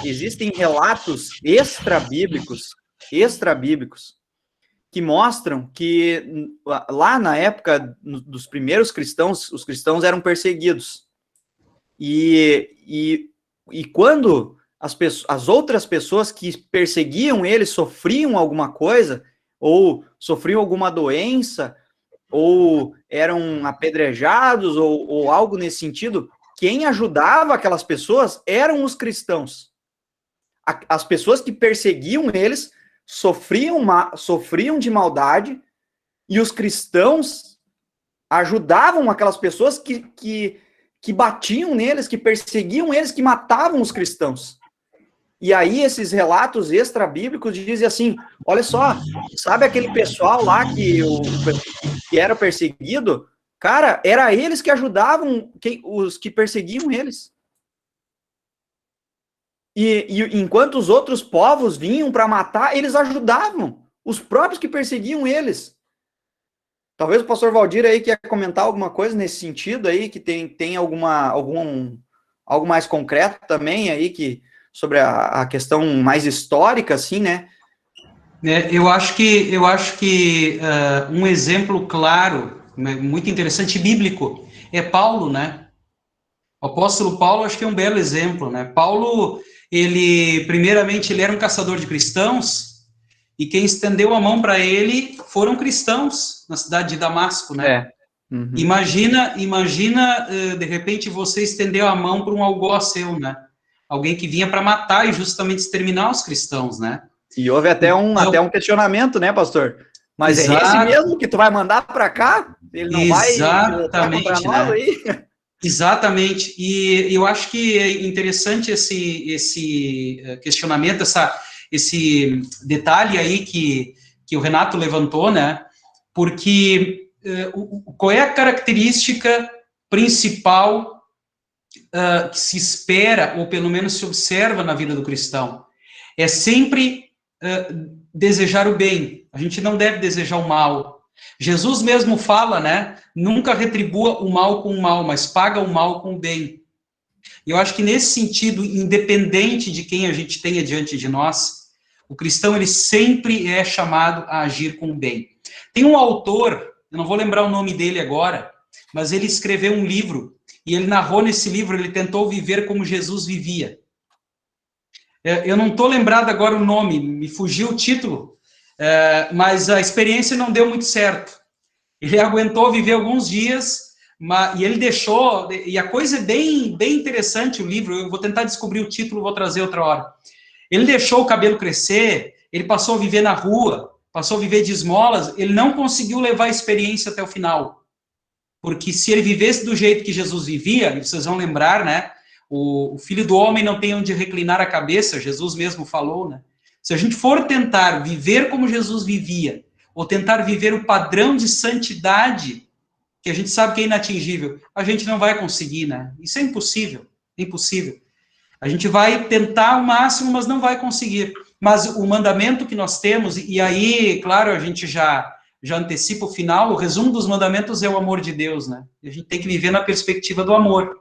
existem relatos extra-bíblicos que mostram que lá na época dos primeiros cristãos, os cristãos eram perseguidos. E quando as outras pessoas que perseguiam eles sofriam alguma coisa, ou sofriam alguma doença, ou eram apedrejados, ou algo nesse sentido, quem ajudava aquelas pessoas eram os cristãos. As pessoas que perseguiam eles sofriam de maldade, e os cristãos ajudavam aquelas pessoas que batiam neles, que perseguiam eles, que matavam os cristãos. E aí esses relatos extra-bíblicos dizem assim, olha só, sabe aquele pessoal lá que era perseguido? Cara, era eles que ajudavam os que perseguiam eles. E enquanto os outros povos vinham para matar, eles ajudavam os próprios que perseguiam eles. Talvez o pastor Valdir aí quer comentar alguma coisa nesse sentido aí, que tem algo mais concreto também aí, sobre a questão mais histórica, assim, né? Eu acho que um exemplo claro muito interessante, bíblico, é Paulo, né? O apóstolo Paulo, acho que é um belo exemplo, né? Paulo, primeiramente, ele era um caçador de cristãos, e quem estendeu a mão para ele foram cristãos na cidade de Damasco, né? Uhum. Imagina, de repente, você estendeu a mão para um algoz seu, né? Alguém que vinha para matar e justamente exterminar os cristãos, né? E houve até um questionamento, né, pastor? Mas é esse mesmo que tu vai mandar para cá? Ele não vai lutar contra nós aí? Exatamente. E eu acho que é interessante esse questionamento, esse detalhe aí que o Renato levantou, né? Porque qual é a característica principal que se espera, ou pelo menos se observa na vida do cristão? É sempre desejar o bem. A gente não deve desejar o mal. Jesus mesmo fala, né? Nunca retribua o mal com o mal, mas paga o mal com o bem. E eu acho que nesse sentido, independente de quem a gente tenha diante de nós, o cristão, ele sempre é chamado a agir com o bem. Tem um autor, eu não vou lembrar o nome dele agora, mas ele escreveu um livro, e ele narrou nesse livro, ele tentou viver como Jesus vivia. Eu não estou lembrado agora o nome, me fugiu o título, mas a experiência não deu muito certo. Ele aguentou viver alguns dias, e ele deixou, e a coisa é bem interessante o livro, eu vou tentar descobrir o título, vou trazer outra hora. Ele deixou o cabelo crescer, ele passou a viver na rua, passou a viver de esmolas, ele não conseguiu levar a experiência até o final. Porque se ele vivesse do jeito que Jesus vivia, e vocês vão lembrar, né? O Filho do Homem não tem onde reclinar a cabeça, Jesus mesmo falou, né? Se a gente for tentar viver como Jesus vivia, ou tentar viver o padrão de santidade, que a gente sabe que é inatingível, a gente não vai conseguir, né? Isso é impossível, impossível. A gente vai tentar ao máximo, mas não vai conseguir. Mas o mandamento que nós temos, e aí, claro, a gente já antecipa o final, o resumo dos mandamentos é o amor de Deus, né? A gente tem que viver na perspectiva do amor.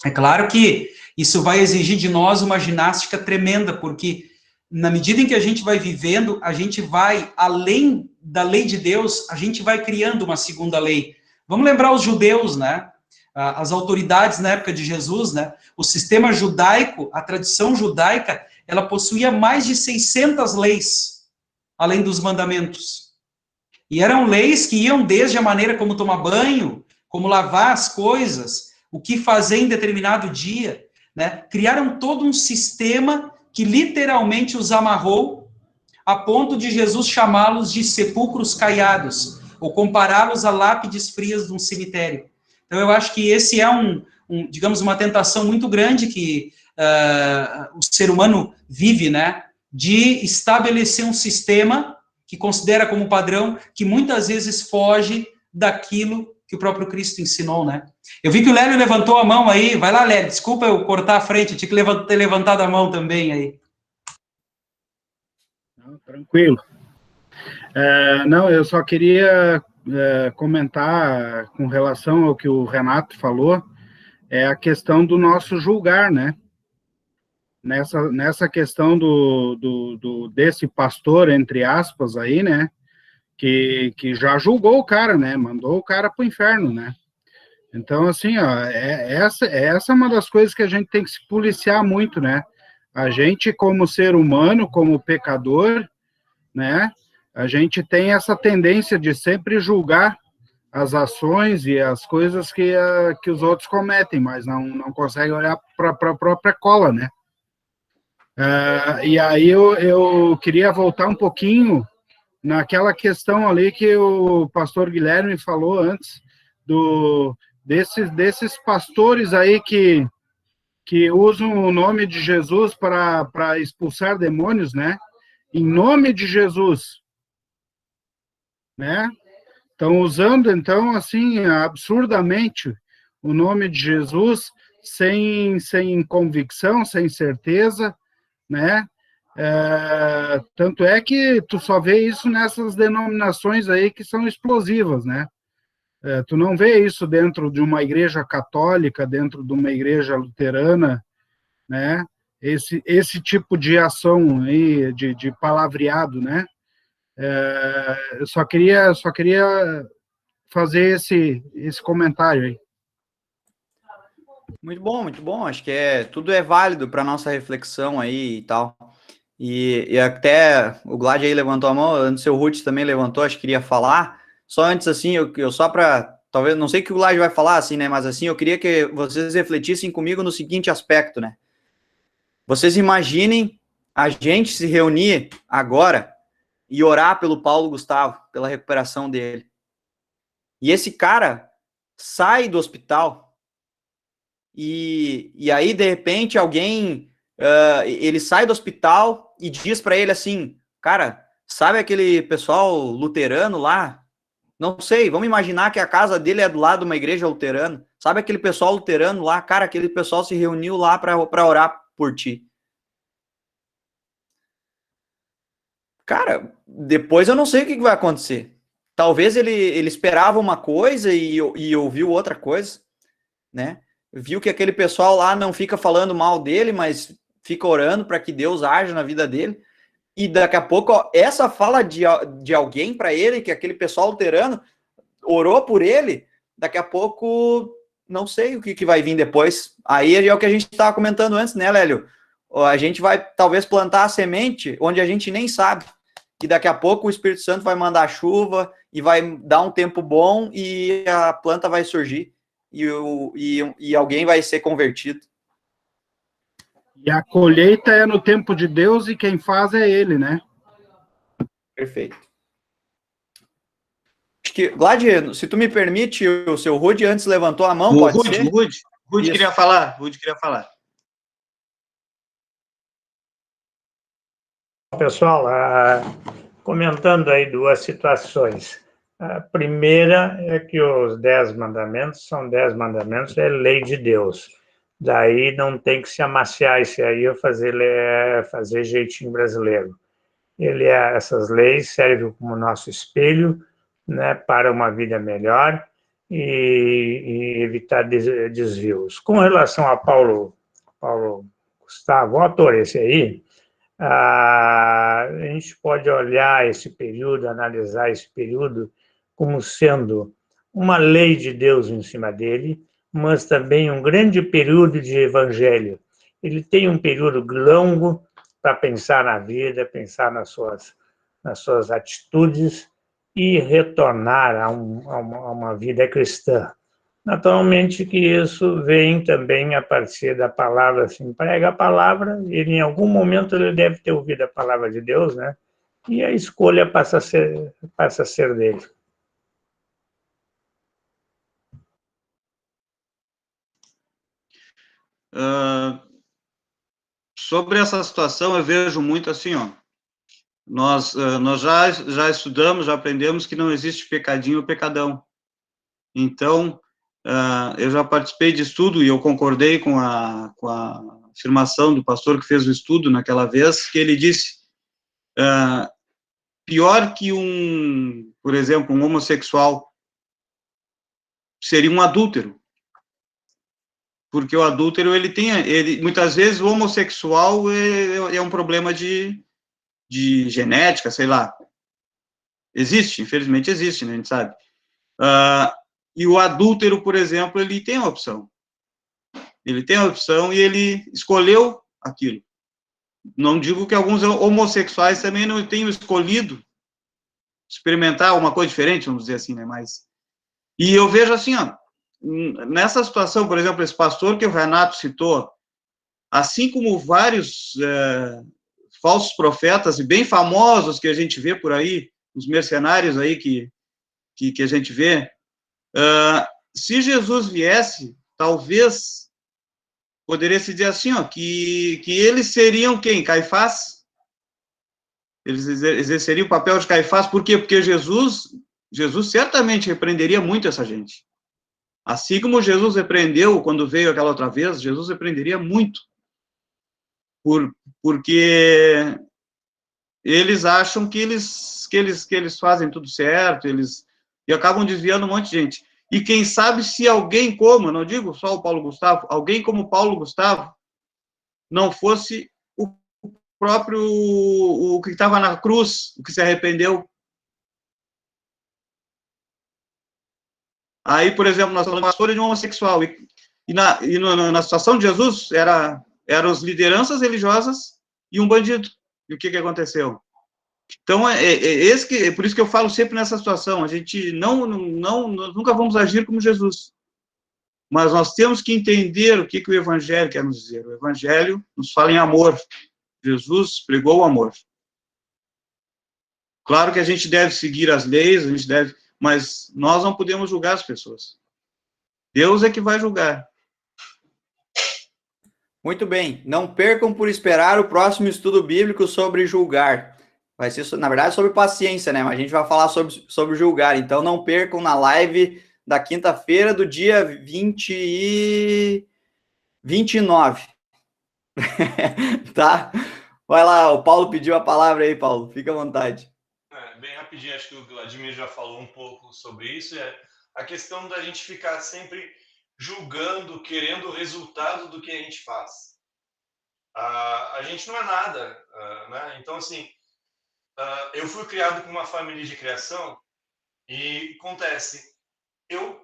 É claro que isso vai exigir de nós uma ginástica tremenda, porque na medida em que a gente vai vivendo, a gente vai, além da lei de Deus, a gente vai criando uma segunda lei. Vamos lembrar os judeus, né? As autoridades na época de Jesus, né? O sistema judaico, a tradição judaica, ela possuía mais de 600 leis, além dos mandamentos. E eram leis que iam desde a maneira como tomar banho, como lavar as coisas, o que fazer em determinado dia, né? Criaram todo um sistema que literalmente os amarrou a ponto de Jesus chamá-los de sepulcros caiados, ou compará-los a lápides frias de um cemitério. Então, eu acho que esse é digamos, uma tentação muito grande que o ser humano vive, né? De estabelecer um sistema que considera como padrão, que muitas vezes foge daquilo que o próprio Cristo ensinou, né? Eu vi que o Lélio levantou a mão aí. Vai lá, Lélio, desculpa eu cortar a frente, eu tinha que ter levantado a mão também aí. Não, tranquilo. Não, eu só queria comentar com relação ao que o Renato falou, é a questão do nosso julgar, né? Nessa questão desse pastor, entre aspas, aí, né? Que já julgou o cara, né? Mandou o cara para o inferno, né? Então, assim, ó, essa é uma das coisas que a gente tem que se policiar muito, né? A gente, como ser humano, como pecador, né? A gente tem essa tendência de sempre julgar as ações e as coisas que os outros cometem, mas não consegue olhar para a própria cola, né? E aí eu queria voltar um pouquinho naquela questão ali que o pastor Guilherme falou antes, desses pastores aí que usam o nome de Jesus para expulsar demônios, né? Em nome de Jesus, né? Estão usando, então, assim, absurdamente o nome de Jesus, sem convicção, sem certeza, né? Tanto é que tu só vê isso nessas denominações aí que são explosivas, né? Tu não vê isso dentro de uma igreja católica, dentro de uma igreja luterana, né? Esse tipo de ação aí, de palavreado, né? Eu só queria fazer esse comentário aí. Muito bom, muito bom. Acho que tudo é válido para nossa reflexão aí e tal. E até o Glad aí levantou a mão, antes o seu Ruth também levantou, acho que queria falar. Só antes, assim, eu só para, talvez, não sei o que o Glad vai falar, assim, né, mas assim, eu queria que vocês refletissem comigo no seguinte aspecto, né. Vocês imaginem a gente se reunir agora e orar pelo Paulo Gustavo, pela recuperação dele. E esse cara sai do hospital e aí, de repente, alguém, ele sai do hospital e diz para ele assim, cara, sabe aquele pessoal luterano lá? Não sei, vamos imaginar que a casa dele é do lado de uma igreja luterana. Sabe aquele pessoal luterano lá? Cara, aquele pessoal se reuniu lá para orar por ti. Cara, depois eu não sei o que vai acontecer. Talvez ele esperava uma coisa e ouviu outra coisa, né? Viu que aquele pessoal lá não fica falando mal dele, mas fica orando para que Deus haja na vida dele. E daqui a pouco, ó, essa fala de alguém para ele, que aquele pessoal luterano orou por ele, daqui a pouco, não sei o que vai vir depois. Aí é o que a gente estava comentando antes, né, Lélio? A gente vai talvez plantar a semente onde a gente nem sabe. E daqui a pouco o Espírito Santo vai mandar chuva e vai dar um tempo bom e a planta vai surgir e alguém vai ser convertido. E a colheita é no tempo de Deus e quem faz é ele, né? Perfeito. Acho que, Glad, se tu me permite, o seu Rude antes levantou a mão, pode ser? O Rude queria falar, Pessoal, comentando aí duas situações. A primeira é que os 10 mandamentos são 10 mandamentos, é lei de Deus. Daí não tem que se amaciar isso aí ou fazer jeitinho brasileiro. Essas leis servem como nosso espelho, né, para uma vida melhor e evitar desvios. Com relação a Paulo Gustavo, o autor esse aí, a gente pode olhar esse período, analisar esse período como sendo uma lei de Deus em cima dele, mas também um grande período de evangelho. Ele tem um período longo para pensar na vida, pensar nas suas atitudes e retornar a uma vida cristã. Naturalmente que isso vem também a partir da palavra, assim, prega a palavra, ele em algum momento ele deve ter ouvido a palavra de Deus, né? E a escolha passa a ser dele. Sobre essa situação, eu vejo muito assim, ó, nós já estudamos, já aprendemos que não existe pecadinho ou pecadão. Então, eu já participei de estudo e eu concordei com a afirmação do pastor que fez o estudo naquela vez, que ele disse, pior que por exemplo, um homossexual seria um adúltero. Porque o adúltero, muitas vezes o homossexual é um problema de genética, sei lá. Existe, infelizmente existe, né, a gente sabe. E o adúltero, por exemplo, ele tem a opção. Ele tem a opção e ele escolheu aquilo. Não digo que alguns homossexuais também não tenham escolhido experimentar uma coisa diferente, vamos dizer assim, né, mas... E eu vejo assim, ó, nessa situação, por exemplo, esse pastor que o Renato citou, assim como vários falsos profetas e bem famosos que a gente vê por aí, os mercenários aí que a gente vê, se Jesus viesse, talvez poderia se dizer assim, ó, que eles seriam quem? Caifás? Eles exerceriam o papel de Caifás, por quê? Porque Jesus certamente repreenderia muito essa gente. Assim como Jesus repreendeu quando veio aquela outra vez, Jesus repreenderia muito. Porque eles acham que eles fazem tudo certo, e acabam desviando um monte de gente. E quem sabe se alguém como, não digo só o Paulo Gustavo, alguém como Paulo Gustavo, não fosse o próprio, o que estava na cruz, o que se arrependeu. Aí, por exemplo, nós falamos pastor de um homossexual, na situação de Jesus, eram as lideranças religiosas e um bandido. E o que aconteceu? Então, por isso que eu falo sempre nessa situação, a gente nós nunca vamos agir como Jesus, mas nós temos que entender o que o Evangelho quer nos dizer. O Evangelho nos fala em amor. Jesus pregou o amor. Claro que a gente deve seguir as leis, mas nós não podemos julgar as pessoas. Deus é que vai julgar. Muito bem. Não percam por esperar o próximo estudo bíblico sobre julgar. Vai ser, na verdade, sobre paciência, né? Mas a gente vai falar sobre julgar. Então, não percam na live da quinta-feira do dia 29. Tá? Vai lá, o Paulo pediu a palavra aí, Paulo. Fica à vontade. Bem rapidinho, acho que o Vladimir já falou um pouco sobre isso. É a questão da gente ficar sempre julgando, querendo o resultado do que a gente faz. A gente não é nada, né? Então, assim, eu fui criado com uma família de criação e acontece, eu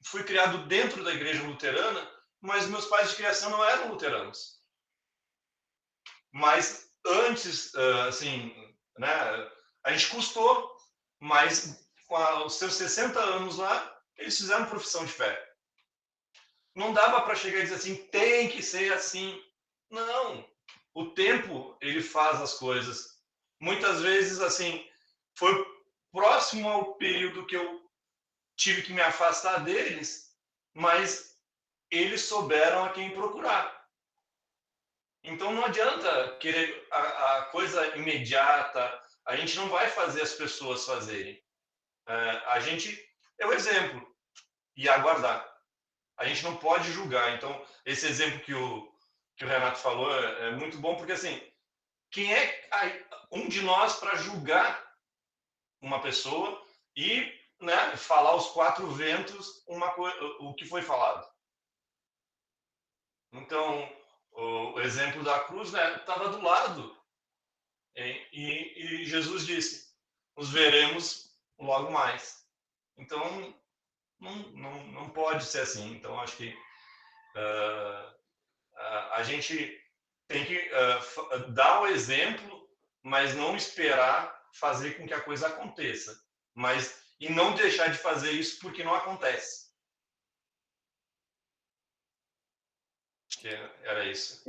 fui criado dentro da igreja luterana, mas meus pais de criação não eram luteranos. Mas antes, assim, né, a gente custou, mas com os seus 60 anos lá, eles fizeram profissão de fé. Não dava para chegar e dizer assim, tem que ser assim. Não. O tempo, ele faz as coisas. Muitas vezes, assim, foi próximo ao período que eu tive que me afastar deles, mas eles souberam a quem procurar. Então, não adianta querer a coisa imediata, a gente não vai fazer as pessoas fazerem. A gente é o exemplo e aguardar. A gente não pode julgar. Então, esse exemplo que o Renato falou é muito bom, porque, assim, quem é um de nós para julgar uma pessoa e, né, falar aos quatro ventos o que foi falado? Então, o exemplo da cruz, né, estava do lado. E Jesus disse, nos veremos logo mais. Então, não pode ser assim. Então, acho que a gente tem que dar o exemplo, mas não esperar fazer com que a coisa aconteça. E não deixar de fazer isso porque não acontece. Acho que era isso.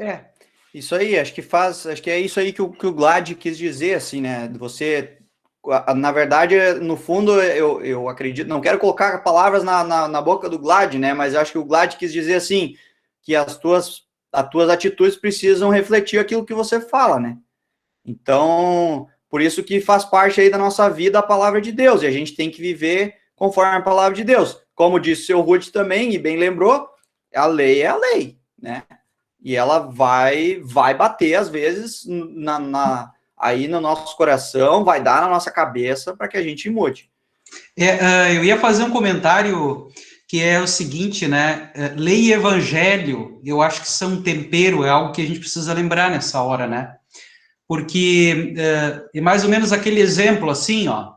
Isso aí, acho que é isso aí que o Glad quis dizer, assim, né? Você, na verdade, no fundo, eu acredito, não quero colocar palavras na boca do Glad, né? Mas acho que o Glad quis dizer assim, que as tuas atitudes precisam refletir aquilo que você fala, né? Então, por isso que faz parte aí da nossa vida a palavra de Deus, e a gente tem que viver conforme a palavra de Deus. Como disse o seu Ruth também, e bem lembrou, a lei é a lei, né? E ela vai bater, às vezes, aí no nosso coração, vai dar na nossa cabeça para que a gente mude. Eu ia fazer um comentário que é o seguinte, né? Lei e evangelho, eu acho que são um tempero, é algo que a gente precisa lembrar nessa hora, né? Porque é mais ou menos aquele exemplo, assim, ó.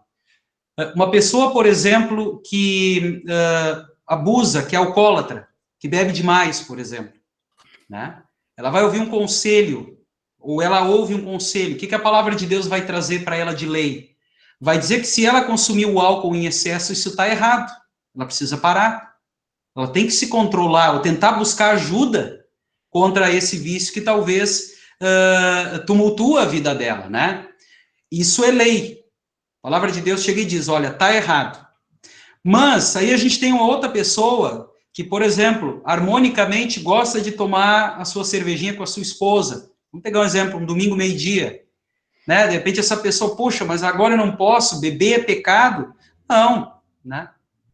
Uma pessoa, por exemplo, que abusa, que é alcoólatra, que bebe demais, por exemplo, né? Ela vai ouvir um conselho, ou ela ouve um conselho. O que a palavra de Deus vai trazer para ela de lei? Vai dizer que se ela consumir o álcool em excesso, isso está errado. Ela precisa parar. Ela tem que se controlar, ou tentar buscar ajuda contra esse vício que talvez tumultua a vida dela, né? Isso é lei. A palavra de Deus chega e diz, olha, está errado. Mas aí a gente tem uma outra pessoa que, por exemplo, harmonicamente gosta de tomar a sua cervejinha com a sua esposa. Vamos pegar um exemplo, um domingo, meio-dia. Né? De repente essa pessoa, poxa, mas agora eu não posso, beber é pecado? Não, né?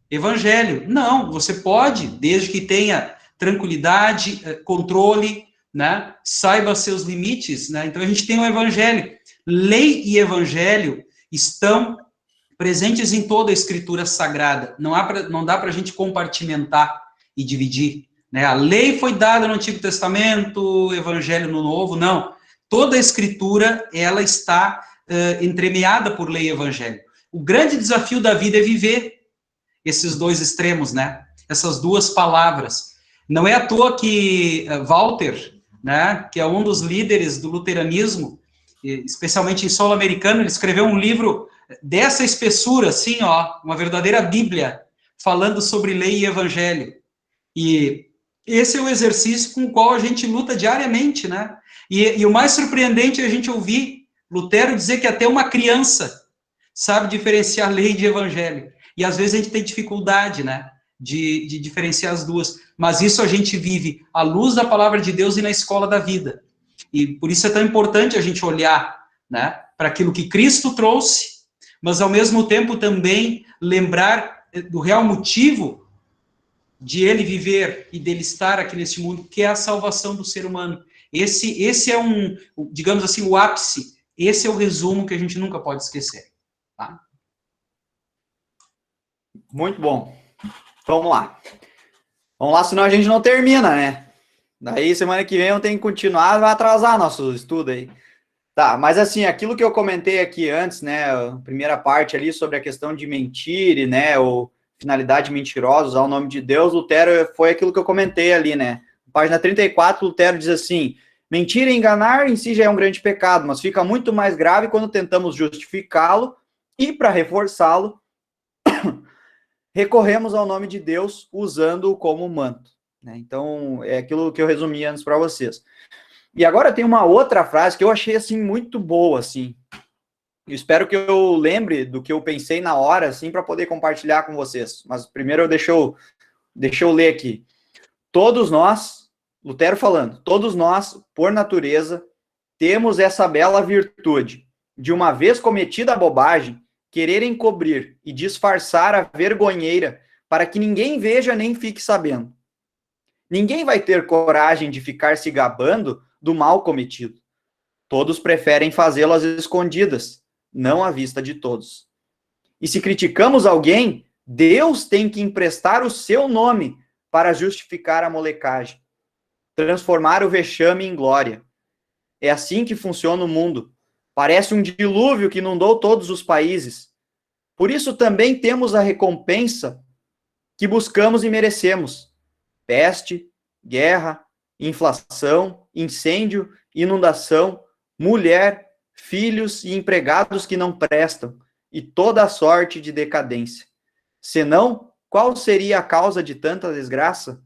Evangelho, não, você pode, desde que tenha tranquilidade, controle, né? Saiba seus limites, né? Então a gente tem o evangelho. Lei e evangelho estão presentes em toda a escritura sagrada. Não dá para a gente compartimentar e dividir, né? A lei foi dada no Antigo Testamento, o evangelho no Novo, não. Toda a escritura, ela está entremeada por lei e evangelho. O grande desafio da vida é viver. esses dois extremos, né? Essas duas palavras. Não é à toa que Walter, né, que é um dos líderes do luteranismo, especialmente em solo americano, ele escreveu um livro dessa espessura, assim, ó, uma verdadeira Bíblia, falando sobre lei e evangelho. E esse é o exercício com o qual a gente luta diariamente, né? E o mais surpreendente é a gente ouvir Lutero dizer que até uma criança sabe diferenciar lei de evangelho. E às vezes a gente tem dificuldade, né, de diferenciar as duas. Mas isso a gente vive à luz da palavra de Deus e na escola da vida. E por isso é tão importante a gente olhar, né, para aquilo que Cristo trouxe, mas ao mesmo tempo também lembrar do real motivo de ele viver e dele estar aqui nesse mundo, que é a salvação do ser humano. Esse é digamos assim, o ápice. Esse é o resumo que a gente nunca pode esquecer. Tá? Muito bom. Vamos lá. Vamos lá, senão a gente não termina, né? Daí, semana que vem eu tenho que continuar, vai atrasar nosso estudo aí. Tá, mas assim, aquilo que eu comentei aqui antes, né, a primeira parte ali sobre a questão de mentir, né, ou finalidade mentirosa, usar o nome de Deus, Lutero foi aquilo que eu comentei ali, né? Página 34, Lutero diz assim: mentir e enganar em si já é um grande pecado, mas fica muito mais grave quando tentamos justificá-lo e, para reforçá-lo, recorremos ao nome de Deus usando-o como manto. Né? Então, é aquilo que eu resumi antes para vocês. E agora tem uma outra frase que eu achei, assim, muito boa, assim. Eu espero que eu lembre do que eu pensei na hora, assim, para poder compartilhar com vocês. Mas primeiro deixa eu ler aqui. Todos nós, Lutero falando, todos nós, por natureza, temos essa bela virtude de, uma vez cometida a bobagem, querer encobrir e disfarçar a vergonheira para que ninguém veja nem fique sabendo. Ninguém vai ter coragem de ficar se gabando do mal cometido. Todos preferem fazê-lo às escondidas, não à vista de todos. E se criticamos alguém, Deus tem que emprestar o seu nome para justificar a molecagem, transformar o vexame em glória. É assim que funciona o mundo. Parece um dilúvio que inundou todos os países. Por isso também temos a recompensa que buscamos e merecemos: peste, guerra, inflação, incêndio, inundação, mulher, filhos e empregados que não prestam, e toda a sorte de decadência. Senão, qual seria a causa de tanta desgraça?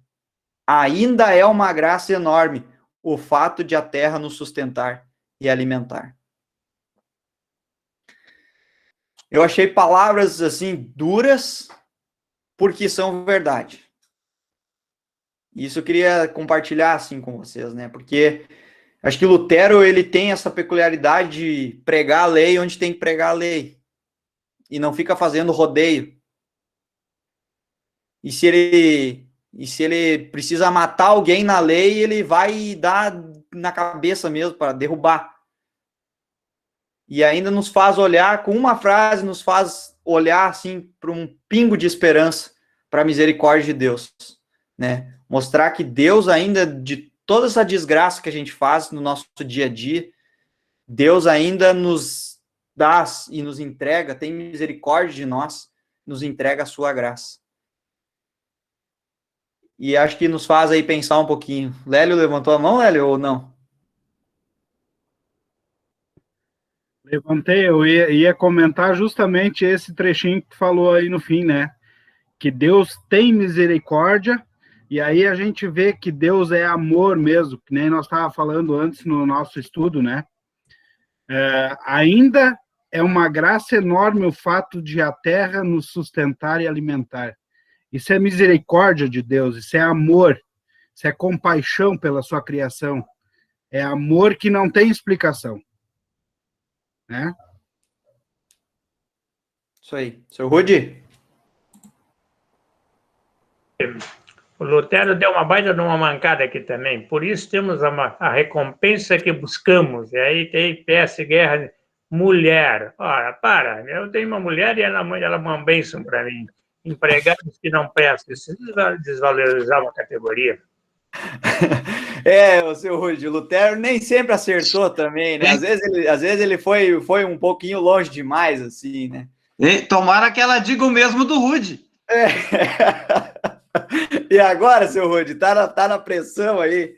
Ainda é uma graça enorme o fato de a terra nos sustentar e alimentar. Eu achei palavras, assim, duras, porque são verdade. Isso eu queria compartilhar, assim, com vocês, né? Porque acho que Lutero, ele tem essa peculiaridade de pregar a lei onde tem que pregar a lei. E não fica fazendo rodeio. E se ele precisa matar alguém na lei, ele vai dar na cabeça mesmo para derrubar. E ainda nos faz olhar, com uma frase, nos faz olhar assim para um pingo de esperança, para a misericórdia de Deus, né? Mostrar que Deus, ainda de toda essa desgraça que a gente faz no nosso dia a dia, Deus ainda nos dá e nos entrega, tem misericórdia de nós, nos entrega a sua graça. E acho que nos faz aí pensar um pouquinho. Lélio levantou a mão, Lélio, ou não? Levantei, eu ia comentar justamente esse trechinho que tu falou aí no fim, né? Que Deus tem misericórdia, e aí a gente vê que Deus é amor mesmo, que nem nós estávamos falando antes no nosso estudo, né? Ainda é uma graça enorme o fato de a terra nos sustentar e alimentar. Isso é misericórdia de Deus, isso é amor, isso é compaixão pela sua criação. É amor que não tem explicação. Né? Isso aí. Seu Rudi? O Lutero deu uma baita de uma mancada aqui também. Por isso temos a recompensa que buscamos. E aí tem peça e guerra. Mulher. Ora, para. Eu tenho uma mulher e ela é uma bênção para mim. Empregados que não prestam. Isso desvalorizar uma categoria. O seu Rudi, o Lutero nem sempre acertou também, né? Às vezes ele foi um pouquinho longe demais, assim, né? Tomara que ela diga o mesmo do Rudi. É. E agora, seu Rudy, tá na pressão aí.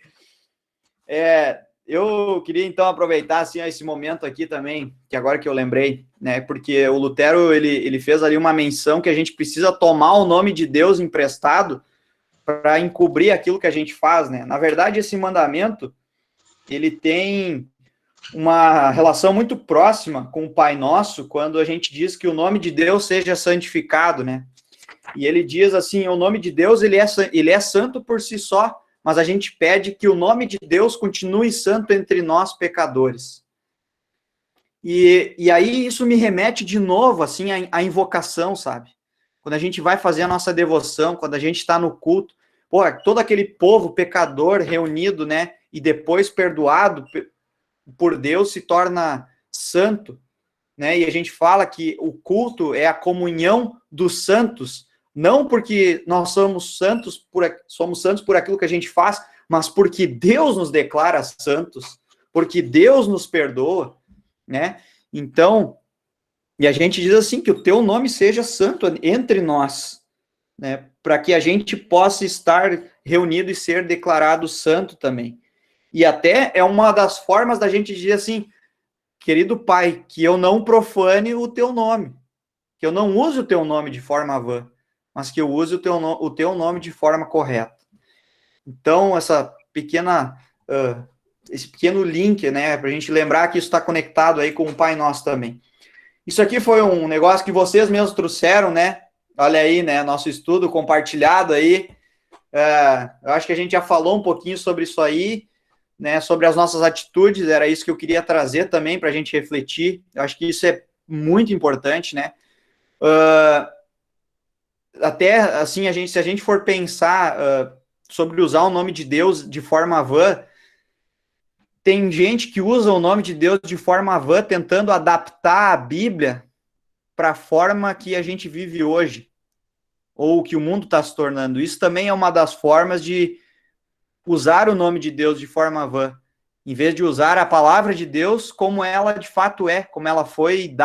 Eu queria, então, aproveitar, assim, esse momento aqui também, que agora que eu lembrei, né, porque o Lutero, ele fez ali uma menção que a gente precisa tomar o nome de Deus emprestado para encobrir aquilo que a gente faz, né? Na verdade, esse mandamento, ele tem uma relação muito próxima com o Pai Nosso, quando a gente diz que o nome de Deus seja santificado, né? E ele diz assim, o nome de Deus, ele é santo por si só, mas a gente pede que o nome de Deus continue santo entre nós, pecadores. E aí isso me remete de novo, assim, à invocação, sabe? Quando a gente vai fazer a nossa devoção, quando a gente está no culto, pô, todo aquele povo pecador reunido, né, e depois perdoado por Deus se torna santo, né, e a gente fala que o culto é a comunhão dos santos, não porque nós somos santos por aquilo que a gente faz, mas porque Deus nos declara santos, porque Deus nos perdoa, né? Então, e a gente diz assim, que o teu nome seja santo entre nós, né? Para que a gente possa estar reunido e ser declarado santo também. E até é uma das formas da gente dizer assim, querido Pai, que eu não profane o teu nome, que eu não use o teu nome de forma vã, mas que eu use o teu nome de forma correta. Então, esse pequeno link, né, para a gente lembrar que isso está conectado aí com o Pai Nosso também. Isso aqui foi um negócio que vocês mesmos trouxeram, né? Olha aí, né, nosso estudo compartilhado aí. Eu acho que a gente já falou um pouquinho sobre isso aí, né, sobre as nossas atitudes, era isso que eu queria trazer também para a gente refletir. Eu acho que isso é muito importante, né? Até, assim, se a gente for pensar sobre usar o nome de Deus de forma vã, tem gente que usa o nome de Deus de forma vã, tentando adaptar a Bíblia para a forma que a gente vive hoje, ou que o mundo está se tornando. Isso também é uma das formas de usar o nome de Deus de forma vã, em vez de usar a palavra de Deus como ela de fato é, como ela foi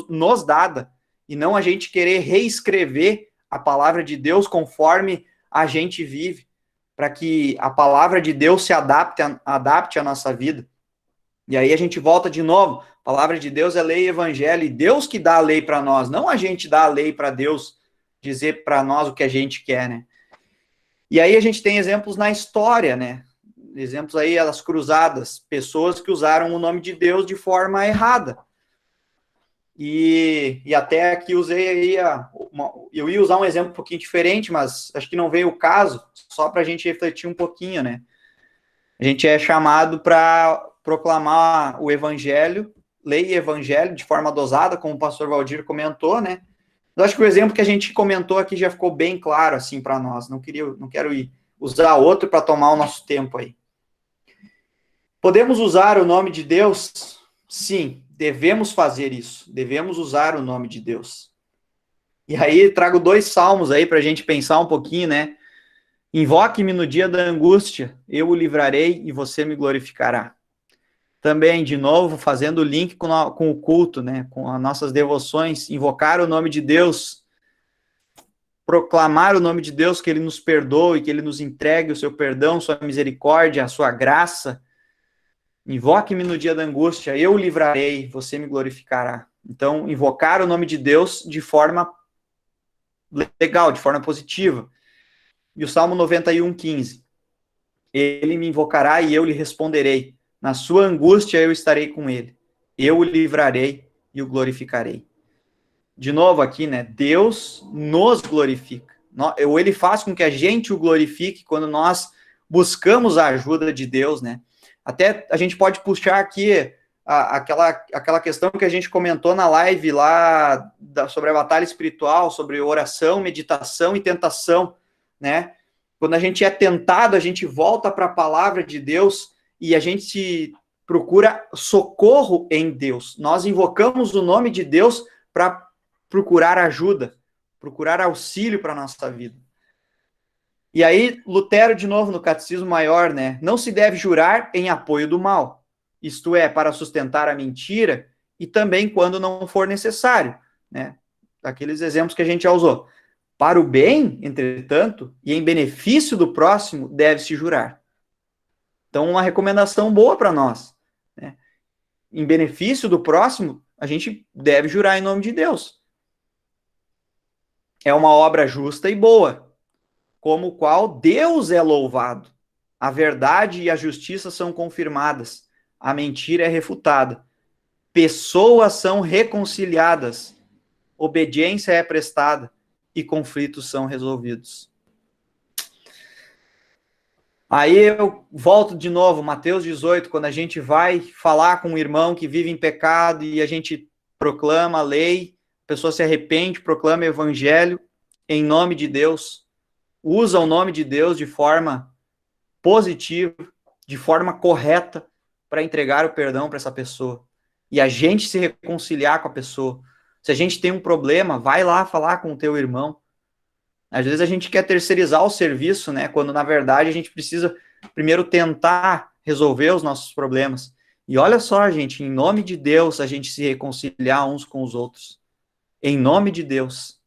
nos dada, e não a gente querer reescrever a palavra de Deus conforme a gente vive, para que a palavra de Deus se adapte à nossa vida. E aí a gente volta de novo, a palavra de Deus é lei e evangelho, e Deus que dá a lei para nós, não a gente dá a lei para Deus dizer para nós o que a gente quer, né? E aí a gente tem exemplos na história, né? Exemplos aí das cruzadas, pessoas que usaram o nome de Deus de forma errada. E até aqui usei aí, eu ia usar um exemplo um pouquinho diferente, mas acho que não veio o caso, só para a gente refletir um pouquinho, né? A gente é chamado para proclamar o evangelho, lei e evangelho, de forma dosada, como o pastor Valdir comentou, né? Eu acho que o exemplo que a gente comentou aqui já ficou bem claro, assim, para nós. Não quero usar outro para tomar o nosso tempo aí. Podemos usar o nome de Deus? Sim, devemos fazer isso. Devemos usar o nome de Deus. E aí trago 2 salmos aí para a gente pensar um pouquinho, né? Invoque-me no dia da angústia, eu o livrarei e você me glorificará. Também, de novo, fazendo o link com o culto, né? Com as nossas devoções, invocar o nome de Deus, proclamar o nome de Deus, que Ele nos perdoe, que Ele nos entregue o seu perdão, sua misericórdia, a sua graça. Invoque-me no dia da angústia, eu o livrarei, você me glorificará. Então, invocar o nome de Deus de forma legal, de forma positiva. E o Salmo 91:15. Ele me invocará e eu lhe responderei. Na sua angústia eu estarei com ele. Eu o livrarei e o glorificarei. De novo aqui, né? Deus nos glorifica. Ele faz com que a gente o glorifique quando nós buscamos a ajuda de Deus, né? Até a gente pode puxar aqui aquela questão que a gente comentou na live lá sobre a batalha espiritual, sobre oração, meditação e tentação, né? Quando a gente é tentado, a gente volta para a palavra de Deus e a gente procura socorro em Deus. Nós invocamos o nome de Deus para procurar ajuda, procurar auxílio para a nossa vida. E aí, Lutero, de novo, no Catecismo Maior, né? Não se deve jurar em apoio do mal, isto é, para sustentar a mentira e também quando não for necessário, né? Aqueles exemplos que a gente já usou. Para o bem, entretanto, e em benefício do próximo, deve-se jurar. Então, uma recomendação boa para nós, né? Em benefício do próximo, a gente deve jurar em nome de Deus. É uma obra justa e boa, como o qual Deus é louvado. A verdade e a justiça são confirmadas. A mentira é refutada. Pessoas são reconciliadas. Obediência é prestada. E conflitos são resolvidos. Aí eu volto de novo, Mateus 18, quando a gente vai falar com um irmão que vive em pecado e a gente proclama a lei, a pessoa se arrepende, proclama o evangelho em nome de Deus, usa o nome de Deus de forma positiva, de forma correta, para entregar o perdão para essa pessoa. E a gente se reconciliar com a pessoa. Se a gente tem um problema, vai lá falar com o teu irmão. Às vezes a gente quer terceirizar o serviço, né? Quando, na verdade, a gente precisa primeiro tentar resolver os nossos problemas. E olha só, gente, em nome de Deus, a gente se reconciliar uns com os outros. Em nome de Deus.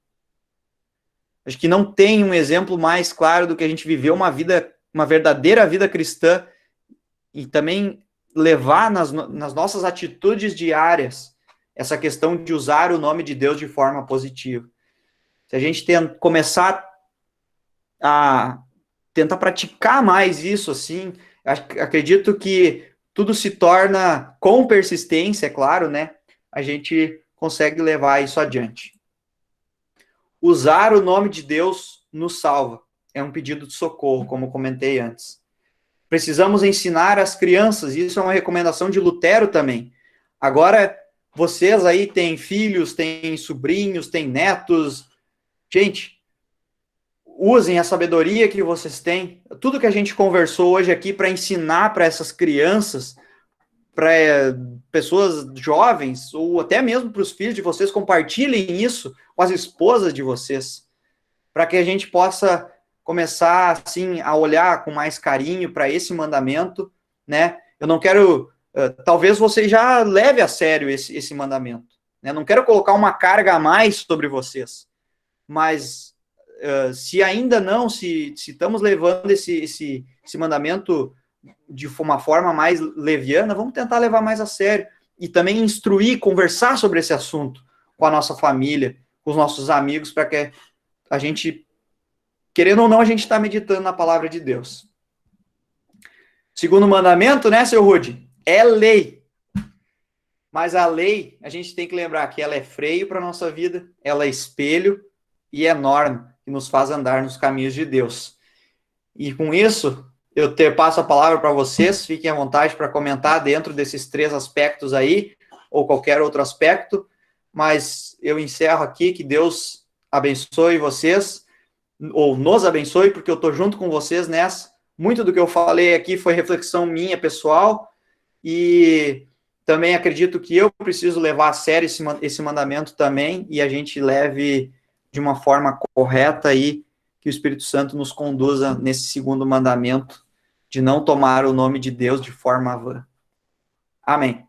Acho que não tem um exemplo mais claro do que a gente viver uma verdadeira vida cristã e também levar nas nossas atitudes diárias essa questão de usar o nome de Deus de forma positiva. Se a gente começar a tentar praticar mais isso, assim, acredito que tudo se torna, com persistência, é claro, né? A gente consegue levar isso adiante. Usar o nome de Deus nos salva. É um pedido de socorro, como comentei antes. Precisamos ensinar as crianças, e isso é uma recomendação de Lutero também. Agora, vocês aí têm filhos, têm sobrinhos, têm netos. Gente, usem a sabedoria que vocês têm, tudo que a gente conversou hoje aqui para ensinar para essas crianças, para pessoas jovens, ou até mesmo para os filhos de vocês, compartilhem isso com as esposas de vocês, para que a gente possa começar, assim, a olhar com mais carinho para esse mandamento, né? Eu não quero, talvez você já leve a sério esse mandamento, né? Não quero colocar uma carga a mais sobre vocês, mas se ainda não, se estamos levando esse mandamento de uma forma mais leviana, vamos tentar levar mais a sério e também instruir, conversar sobre esse assunto com a nossa família, com os nossos amigos, para que a gente, querendo ou não, a gente está meditando na palavra de Deus. Segundo mandamento, né, seu Rudy? É lei. Mas a lei, a gente tem que lembrar que ela é freio para a nossa vida, ela é espelho e é norma que nos faz andar nos caminhos de Deus. E com isso, eu passo a palavra para vocês, fiquem à vontade para comentar dentro desses 3 aspectos aí, ou qualquer outro aspecto, mas eu encerro aqui, que Deus abençoe vocês, ou nos abençoe, porque eu estou junto com vocês nessa. Muito do que eu falei aqui foi reflexão minha, pessoal, e também acredito que eu preciso levar a sério esse mandamento também, e a gente leve de uma forma correta aí, que o Espírito Santo nos conduza nesse segundo mandamento, de não tomar o nome de Deus de forma vã. Amém.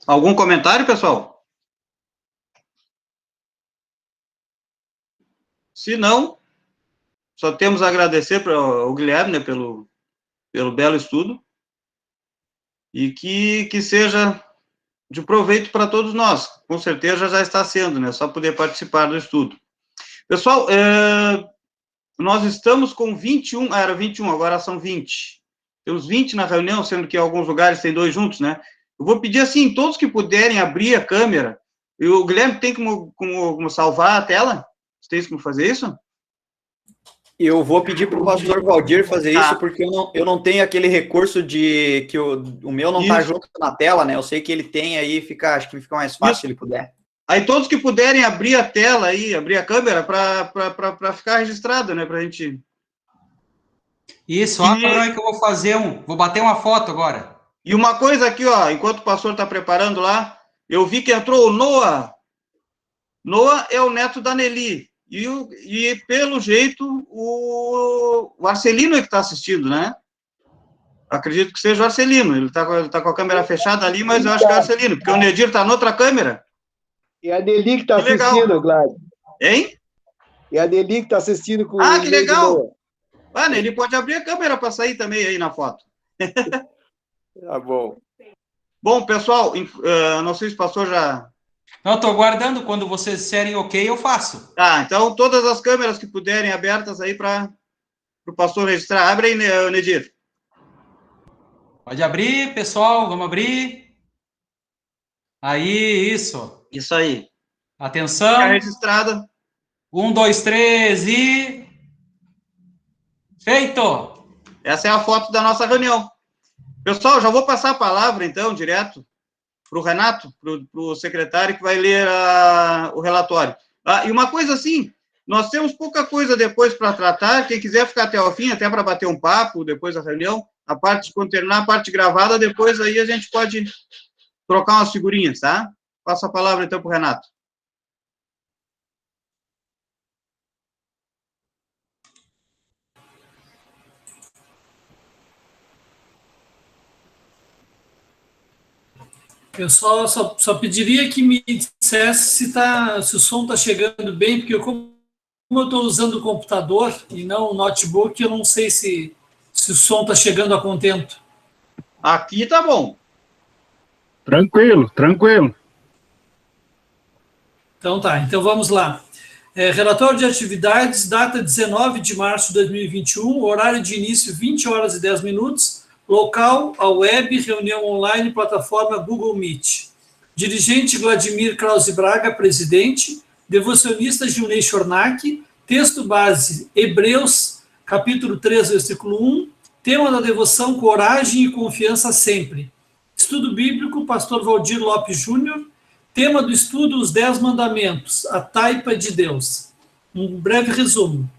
Algum comentário, pessoal? Se não, só temos a agradecer para o Guilherme, né, pelo belo estudo, e que seja de proveito para todos nós. Com certeza já está sendo, né? Só poder participar do estudo. Pessoal, nós estamos com 21, era 21, agora são 20. Temos 20 na reunião, sendo que em alguns lugares tem 2 juntos, né? Eu vou pedir, assim, todos que puderem abrir a câmera. E o Guilherme tem como salvar a tela? Você tem como fazer isso? Eu vou pedir para o pastor Valdir fazer isso, porque eu não tenho aquele recurso de que o meu não está junto na tela, né? Eu sei que ele tem aí, acho que fica mais fácil se ele puder. Aí todos que puderem abrir a tela aí, abrir a câmera para ficar registrado, né? Para a gente... Isso, abra aí que eu vou fazer vou bater uma foto agora. E uma coisa aqui, ó, enquanto o pastor está preparando lá, eu vi que entrou o Noah. Noah é o neto da Nelly. E pelo jeito, o Arcelino é que está assistindo, né? Acredito que seja o Arcelino. Ele tá com a câmera fechada ali, mas eu acho que é o Arcelino, porque o Nedir está noutra câmera. E a Deli que está Que legal. assistindo, Gladys. Hein? E a Deli que está assistindo com Ah, o que e-mail legal. do Noah. Ah, ele pode abrir a câmera para sair também aí na foto. Tá bom. Bom, pessoal, não sei se o pastor já... Não, estou aguardando. Quando vocês disserem ok, eu faço. Tá, então todas as câmeras que puderem abertas aí para o pastor registrar. Abre aí, Nedir. Pode abrir, pessoal. Vamos abrir. Aí, isso. Isso aí. Atenção. Fica registrada. 1, 2, 3 e... Feito! Essa é a foto da nossa reunião. Pessoal, já vou passar a palavra, então, direto para o Renato, para o secretário, que vai ler o relatório. E uma coisa assim, nós temos pouca coisa depois para tratar, quem quiser ficar até o fim, até para bater um papo, depois da reunião, quando terminar a parte gravada, depois aí a gente pode trocar umas figurinhas, tá? Passo a palavra, então, para o Renato. Eu só pediria que me dissesse se o som está chegando bem, porque como eu estou usando o computador e não o notebook, eu não sei se o som está chegando a contento. Aqui tá bom. Tranquilo, tranquilo. Então tá, então vamos lá. Relatório de atividades, data 19 de março de 2021, horário de início 20 horas e 10 minutos, local, a web, reunião online, plataforma Google Meet. Dirigente Vladimir Krause Braga, presidente. Devocionista Gilney Chornack. Texto base, Hebreus, capítulo 3, versículo 1. Tema da devoção, coragem e confiança sempre. Estudo bíblico, pastor Valdir Lopes Júnior. Tema do estudo, os 10 mandamentos, a taipa de Deus. Um breve resumo.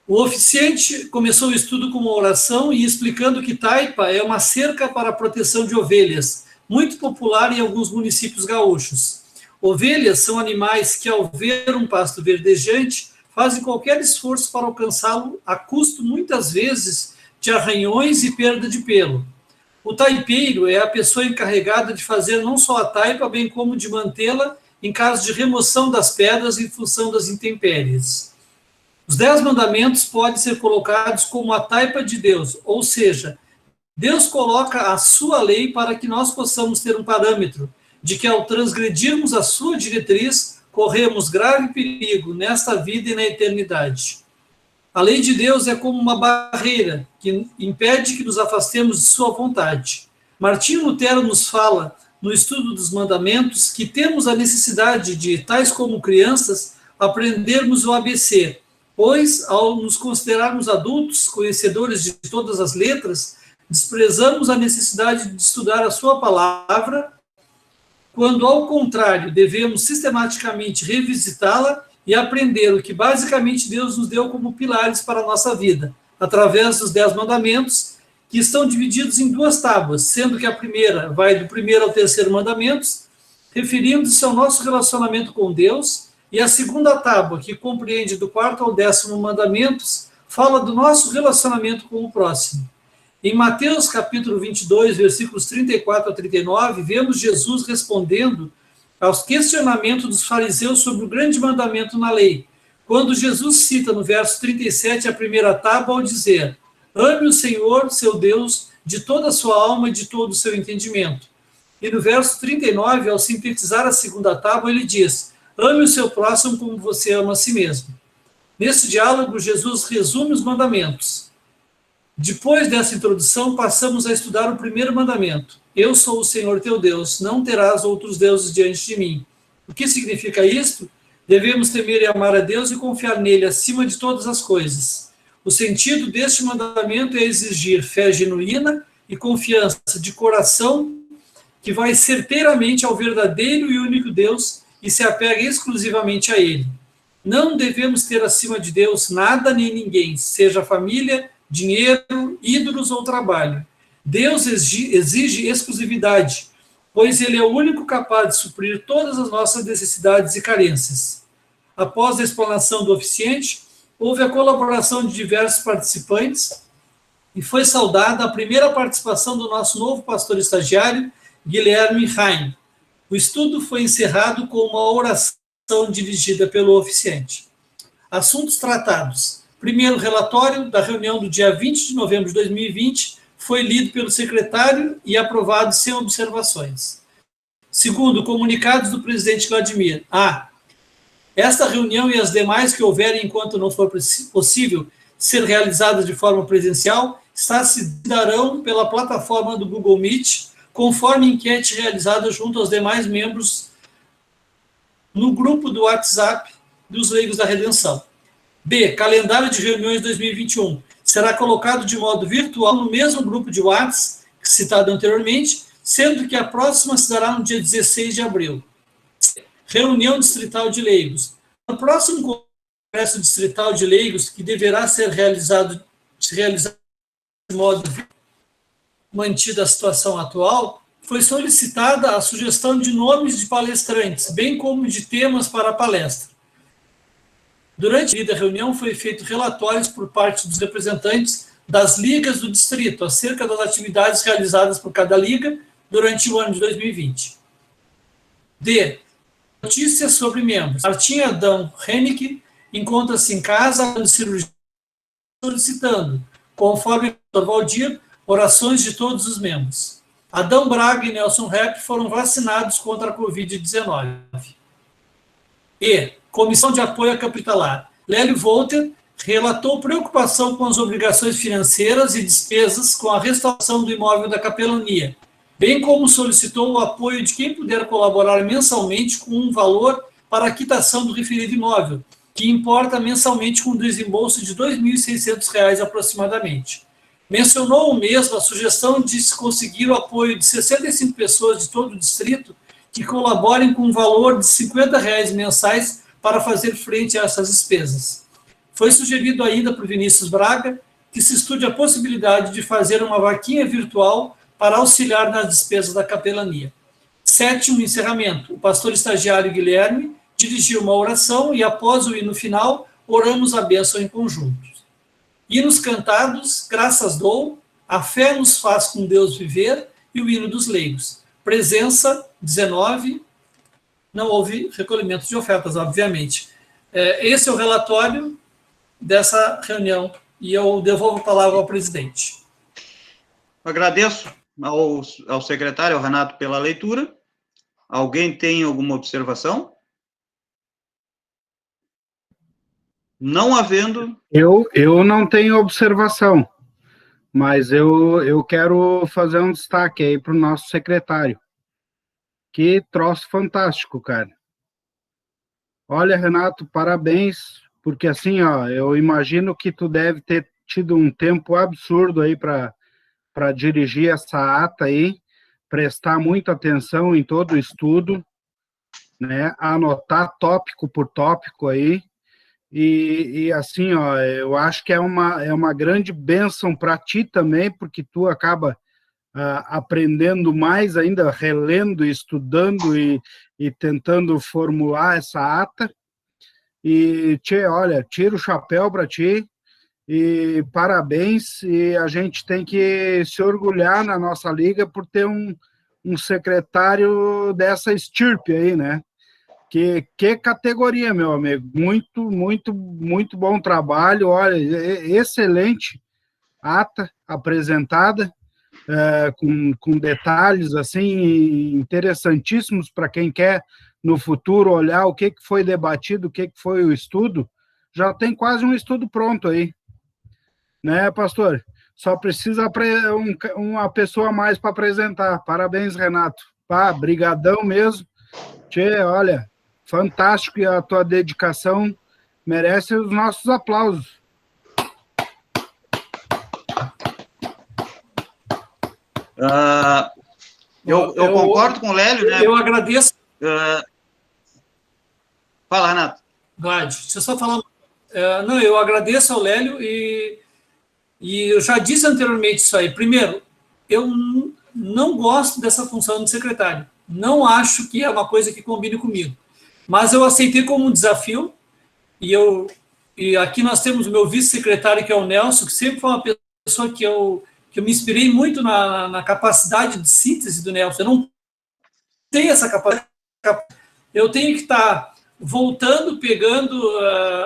O oficiante começou o estudo com uma oração e explicando que taipa é uma cerca para a proteção de ovelhas, muito popular em alguns municípios gaúchos. Ovelhas são animais que, ao ver um pasto verdejante, fazem qualquer esforço para alcançá-lo, a custo, muitas vezes, de arranhões e perda de pelo. O taipeiro é a pessoa encarregada de fazer não só a taipa, bem como de mantê-la em caso de remoção das pedras em função das intempéries. Os 10 mandamentos podem ser colocados como a taipa de Deus, ou seja, Deus coloca a sua lei para que nós possamos ter um parâmetro de que, ao transgredirmos a sua diretriz, corremos grave perigo nesta vida e na eternidade. A lei de Deus é como uma barreira que impede que nos afastemos de sua vontade. Martinho Lutero nos fala, no estudo dos mandamentos, que temos a necessidade de, tais como crianças, aprendermos o ABC, pois, ao nos considerarmos adultos, conhecedores de todas as letras, desprezamos a necessidade de estudar a sua palavra, quando, ao contrário, devemos sistematicamente revisitá-la e aprender o que basicamente Deus nos deu como pilares para a nossa vida, através dos 10 mandamentos, que estão divididos em 2 tábuas, sendo que a primeira vai do 1º ao 3º mandamentos, referindo-se ao nosso relacionamento com Deus, e a segunda tábua, que compreende do 4º ao 10º mandamentos, fala do nosso relacionamento com o próximo. Em Mateus capítulo 22, versículos 34 a 39, vemos Jesus respondendo aos questionamentos dos fariseus sobre o grande mandamento na lei, quando Jesus cita no verso 37 a primeira tábua ao dizer: ame o Senhor, seu Deus, de toda a sua alma e de todo o seu entendimento. E no verso 39, ao sintetizar a segunda tábua, ele diz: ame o seu próximo como você ama a si mesmo. Nesse diálogo, Jesus resume os mandamentos. Depois dessa introdução, passamos a estudar o 1º mandamento. Eu sou o Senhor teu Deus, não terás outros deuses diante de mim. O que significa isto? Devemos temer e amar a Deus e confiar nele acima de todas as coisas. O sentido deste mandamento é exigir fé genuína e confiança de coração que vai certeiramente ao verdadeiro e único Deus e se apega exclusivamente a ele. Não devemos ter acima de Deus nada nem ninguém, seja família, dinheiro, ídolos ou trabalho. Deus exige exclusividade, pois ele é o único capaz de suprir todas as nossas necessidades e carências. Após a explanação do oficiante, houve a colaboração de diversos participantes e foi saudada a primeira participação do nosso novo pastor estagiário, Guilherme Rain. O estudo foi encerrado com uma oração dirigida pelo oficiante. Assuntos tratados. Primeiro, relatório da reunião do dia 20 de novembro de 2020 foi lido pelo secretário e aprovado sem observações. Segundo, comunicados do presidente Vladimir. Esta reunião e as demais que houverem enquanto não for possível ser realizadas de forma presencial, se darão pela plataforma do Google Meet, conforme enquete realizada junto aos demais membros no grupo do WhatsApp dos Leigos da Redenção. B. Calendário de reuniões 2021. Será colocado de modo virtual no mesmo grupo de WhatsApp, citado anteriormente, sendo que a próxima se dará no dia 16 de abril. Reunião distrital de leigos. No próximo Congresso Distrital de Leigos, que deverá ser realizado de modo mantida a situação atual, foi solicitada a sugestão de nomes de palestrantes, bem como de temas para a palestra. Durante a reunião, foi feito relatórios por parte dos representantes das ligas do distrito acerca das atividades realizadas por cada liga durante o ano de 2020. D. Notícias sobre membros. Martim Adão Henrique encontra-se em casa de cirurgia solicitando, conforme o Dr. Valdir, orações de todos os membros. Adão Braga e Nelson Rep foram vacinados contra a Covid-19. E. Comissão de Apoio à Capitalar. Lélio Volter relatou preocupação com as obrigações financeiras e despesas com a restauração do imóvel da capelania, bem como solicitou o apoio de quem puder colaborar mensalmente com um valor para a quitação do referido imóvel, que importa mensalmente com um desembolso de R$ 2.600 aproximadamente. Mencionou o mesmo a sugestão de se conseguir o apoio de 65 pessoas de todo o distrito que colaborem com um valor de R$ 50 mensais para fazer frente a essas despesas. Foi sugerido ainda por Vinícius Braga que se estude a possibilidade de fazer uma vaquinha virtual para auxiliar nas despesas da capelania. Sétimo, encerramento. O pastor estagiário Guilherme dirigiu uma oração e, após o hino final, oramos a bênção em conjunto. Hinos cantados, graças dou, a fé nos faz com Deus viver e o hino dos leigos. Presença, 19. Não houve recolhimento de ofertas, obviamente. Esse é o relatório dessa reunião e eu devolvo a palavra ao presidente. Agradeço ao secretário, ao Renato, pela leitura. Alguém tem alguma observação? Não havendo... Eu não tenho observação, mas eu quero fazer um destaque aí para o nosso secretário. Que troço fantástico, cara. Olha, Renato, parabéns, porque assim, ó, eu imagino que tu deve ter tido um tempo absurdo aí para dirigir essa ata aí, prestar muita atenção em todo o estudo, né, anotar tópico por tópico aí, e assim, ó, eu acho que é uma grande bênção para ti também, porque tu acaba aprendendo mais ainda, relendo, estudando e tentando formular essa ata. E, olha, tiro o chapéu para ti e parabéns. E a gente tem que se orgulhar na nossa liga por ter um secretário dessa estirpe aí, né? Que categoria, meu amigo. Muito, muito, muito bom trabalho. Olha, excelente ata apresentada. Com detalhes assim interessantíssimos para quem quer no futuro olhar o que foi debatido, o que foi o estudo. Já tem quase um estudo pronto aí, né, pastor? Só precisa uma pessoa a mais para apresentar. Parabéns, Renato. Brigadão mesmo. Olha, fantástico, e a tua dedicação merece os nossos aplausos. Eu concordo com o Lélio, né? Eu agradeço. Fala, Renato. Vlad, deixa eu só falar. Não, eu agradeço ao Lélio e eu já disse anteriormente isso aí. Primeiro, eu não gosto dessa função de secretário. Não acho que é uma coisa que combine comigo. Mas eu aceitei como um desafio e aqui nós temos o meu vice-secretário, que é o Nelson, que sempre foi uma pessoa que eu me inspirei muito na capacidade de síntese do Nelson. Eu não tenho essa capacidade. Eu tenho que estar voltando, pegando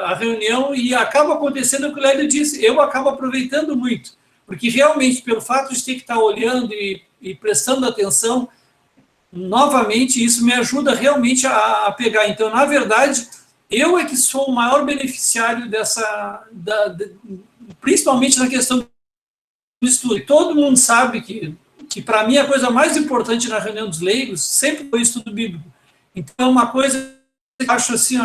a reunião, e acaba acontecendo o que o Lélio disse. Eu acabo aproveitando muito, porque realmente, pelo fato de ter que estar olhando e prestando atenção, novamente, isso me ajuda realmente a pegar. Então, na verdade, eu é que sou o maior beneficiário principalmente na questão do estudo. E todo mundo sabe que para mim, a coisa mais importante na reunião dos leigos sempre foi o estudo bíblico. Então, uma coisa que eu acho assim,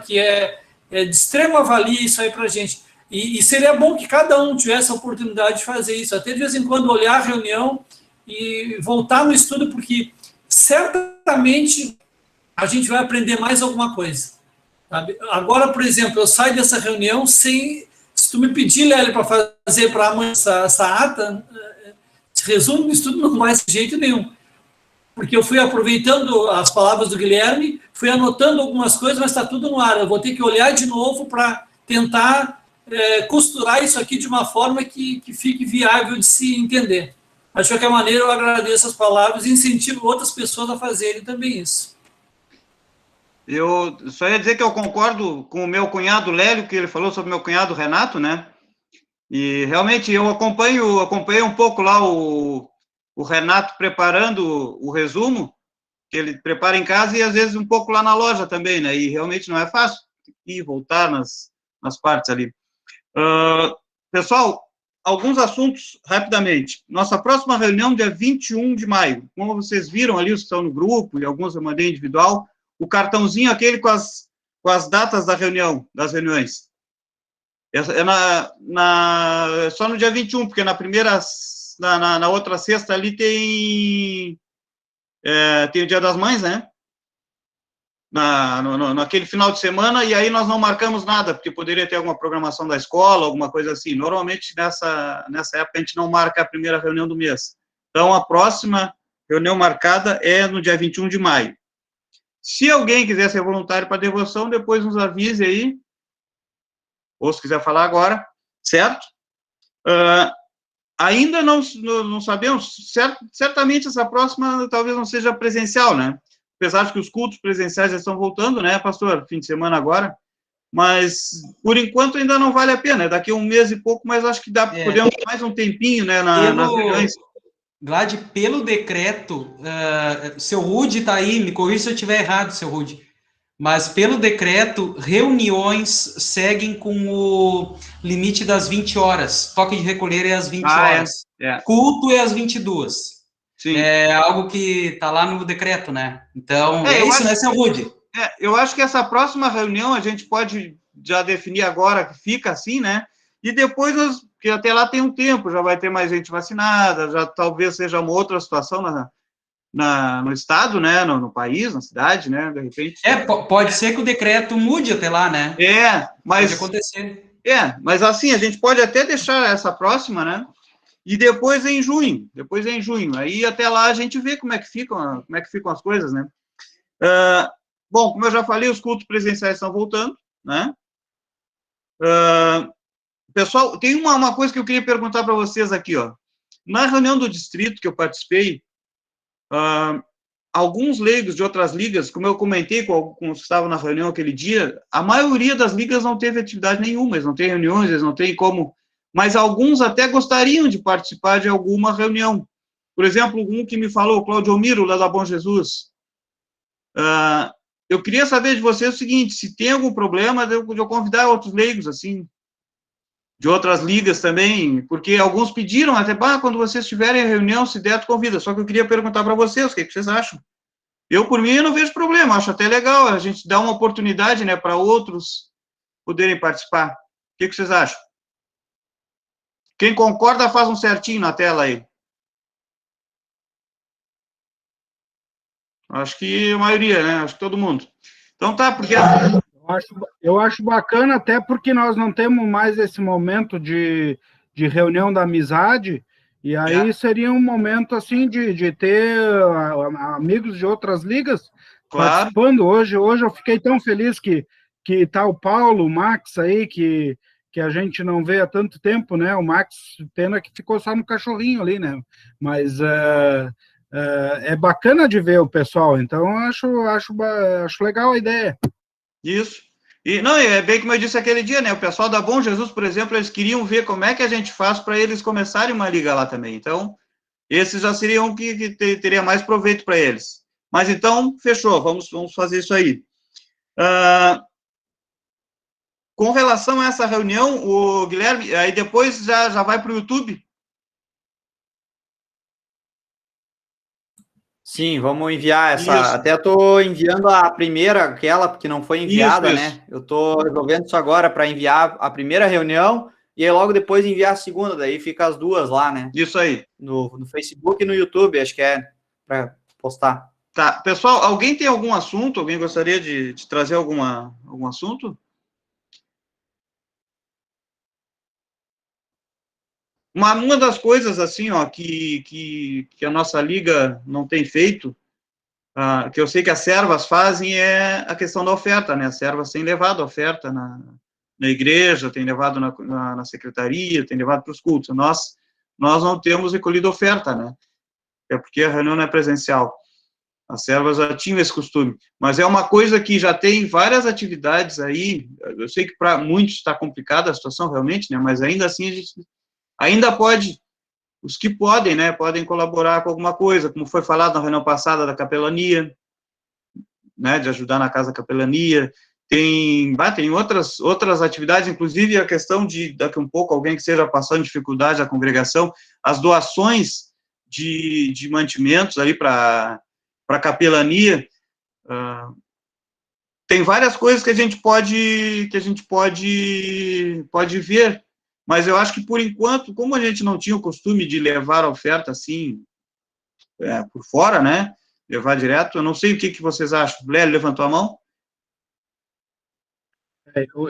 que é de extrema valia isso aí para a gente. E seria bom que cada um tivesse a oportunidade de fazer isso, até de vez em quando olhar a reunião e voltar no estudo, porque certamente a gente vai aprender mais alguma coisa. Sabe? Agora, por exemplo, eu saio dessa reunião sem... Se tu me pedir, Lélio, para fazer para amanhã essa ata, resumo do estudo não vai de jeito nenhum. Porque eu fui aproveitando as palavras do Guilherme, fui anotando algumas coisas, mas está tudo no ar. Eu vou ter que olhar de novo para tentar costurar isso aqui de uma forma que fique viável de se entender. Mas, de qualquer maneira, eu agradeço as palavras e incentivo outras pessoas a fazerem também isso. Eu só ia dizer que eu concordo com o meu cunhado Lélio, que ele falou sobre o meu cunhado Renato, né? E realmente eu acompanhei um pouco lá o Renato preparando o resumo, que ele prepara em casa, e às vezes um pouco lá na loja também, né? E realmente não é fácil ir voltar nas partes ali. Pessoal, alguns assuntos rapidamente. Nossa próxima reunião, dia 21 de maio. Como vocês viram ali, os que estão no grupo, e alguns eu mandei individual, o cartãozinho aquele com as datas das reuniões. É só no dia 21, porque na outra sexta ali tem o Dia das Mães, né? Naquele final de semana, e aí nós não marcamos nada, porque poderia ter alguma programação da escola, alguma coisa assim. Normalmente, nessa época, a gente não marca a primeira reunião do mês. Então, a próxima reunião marcada é no dia 21 de maio. Se alguém quiser ser voluntário para devoção, depois nos avise aí, ou se quiser falar agora, certo? Ainda não sabemos, certamente essa próxima talvez não seja presencial, né? Apesar de que os cultos presenciais já estão voltando, né, pastor? Fim de semana agora, mas por enquanto ainda não vale a pena, daqui a um mês e pouco, mas acho que podemos mais um tempinho, né, nas reuniões. Glad, pelo decreto, seu Rude está aí, me corrija se eu estiver errado, seu Rude, mas pelo decreto, reuniões seguem com o limite das 20 horas, toque de recolher é às 20 horas, culto é às 22. Sim. É algo que está lá no decreto, né? Então, isso, né, seu Rude? Eu acho que essa próxima reunião a gente pode já definir agora que fica assim, né? E depois, porque até lá tem um tempo, já vai ter mais gente vacinada, já talvez seja uma outra situação no estado, né? No país, na cidade, né? De repente. Pode ser que o decreto mude até lá, né? Mas... Pode acontecer. Mas assim, a gente pode até deixar essa próxima, né? E depois em junho. Aí até lá a gente vê como é que ficam as coisas, né? Bom, como eu já falei, os cultos presenciais estão voltando, né? Pessoal, tem uma coisa que eu queria perguntar para vocês aqui, ó. Na reunião do distrito que eu participei, alguns leigos de outras ligas, como eu comentei com os que estavam na reunião aquele dia, a maioria das ligas não teve atividade nenhuma, eles não têm reuniões, eles não têm como... Mas alguns até gostariam de participar de alguma reunião. Por exemplo, um que me falou, o Claudio Miro, lá da Bom Jesus. Eu queria saber de vocês o seguinte, se tem algum problema de eu convidar outros leigos, assim, de outras ligas também, porque alguns pediram até, quando vocês tiverem reunião, se der, tu convida. Só que eu queria perguntar para vocês, o que vocês acham? Eu, por mim, não vejo problema, acho até legal a gente dar uma oportunidade, né, para outros poderem participar. O que vocês acham? Quem concorda, faz um certinho na tela aí. Acho que a maioria, né? Acho que todo mundo. Então tá, porque... Eu acho bacana, até porque nós não temos mais esse momento de reunião da amizade, e aí seria um momento, assim, de ter amigos de outras ligas participando. Hoje eu fiquei tão feliz que tá o Paulo, o Max aí, que que a gente não vê há tanto tempo, né? O Max, pena que ficou só no cachorrinho ali, né? Mas é bacana de ver o pessoal, então acho legal a ideia. Isso. E não, é bem como eu disse aquele dia, né? O pessoal da Bom Jesus, por exemplo, eles queriam ver como é que a gente faz para eles começarem uma liga lá também. Então, esses já seriam que teria mais proveito para eles. Mas então, fechou, vamos fazer isso aí. Com relação a essa reunião, o Guilherme, aí depois já vai para o YouTube? Sim, vamos enviar essa. Isso. Até estou enviando a primeira, aquela que não foi enviada, Isso. né? Eu estou resolvendo isso agora para enviar a primeira reunião e aí logo depois enviar a segunda, daí fica as duas lá, né? Isso aí. No Facebook e no YouTube, acho que é para postar. Tá, pessoal, alguém tem algum assunto? Alguém gostaria de trazer algum assunto? Uma das coisas, assim, ó, que a nossa liga não tem feito, que eu sei que as servas fazem, é a questão da oferta, né? As servas têm levado a oferta na igreja, têm levado na secretaria, têm levado para os cultos. Nós não temos recolhido oferta, né? É porque a reunião não é presencial. As servas já tinham esse costume. Mas é uma coisa que já tem várias atividades aí. Eu sei que para muitos está complicada a situação, realmente, né? Mas ainda assim, a gente ainda pode, os que podem, né? Podem colaborar com alguma coisa, como foi falado na reunião passada da capelania, né? De ajudar na casa da capelania. Tem outras atividades, inclusive a questão de, daqui um pouco, alguém que esteja passando dificuldade à congregação, as doações de mantimentos ali para a capelania, tem várias coisas que a gente pode ver, mas eu acho que, por enquanto, como a gente não tinha o costume de levar a oferta assim, por fora, né, levar direto, eu não sei o que vocês acham. Lélio levantou a mão?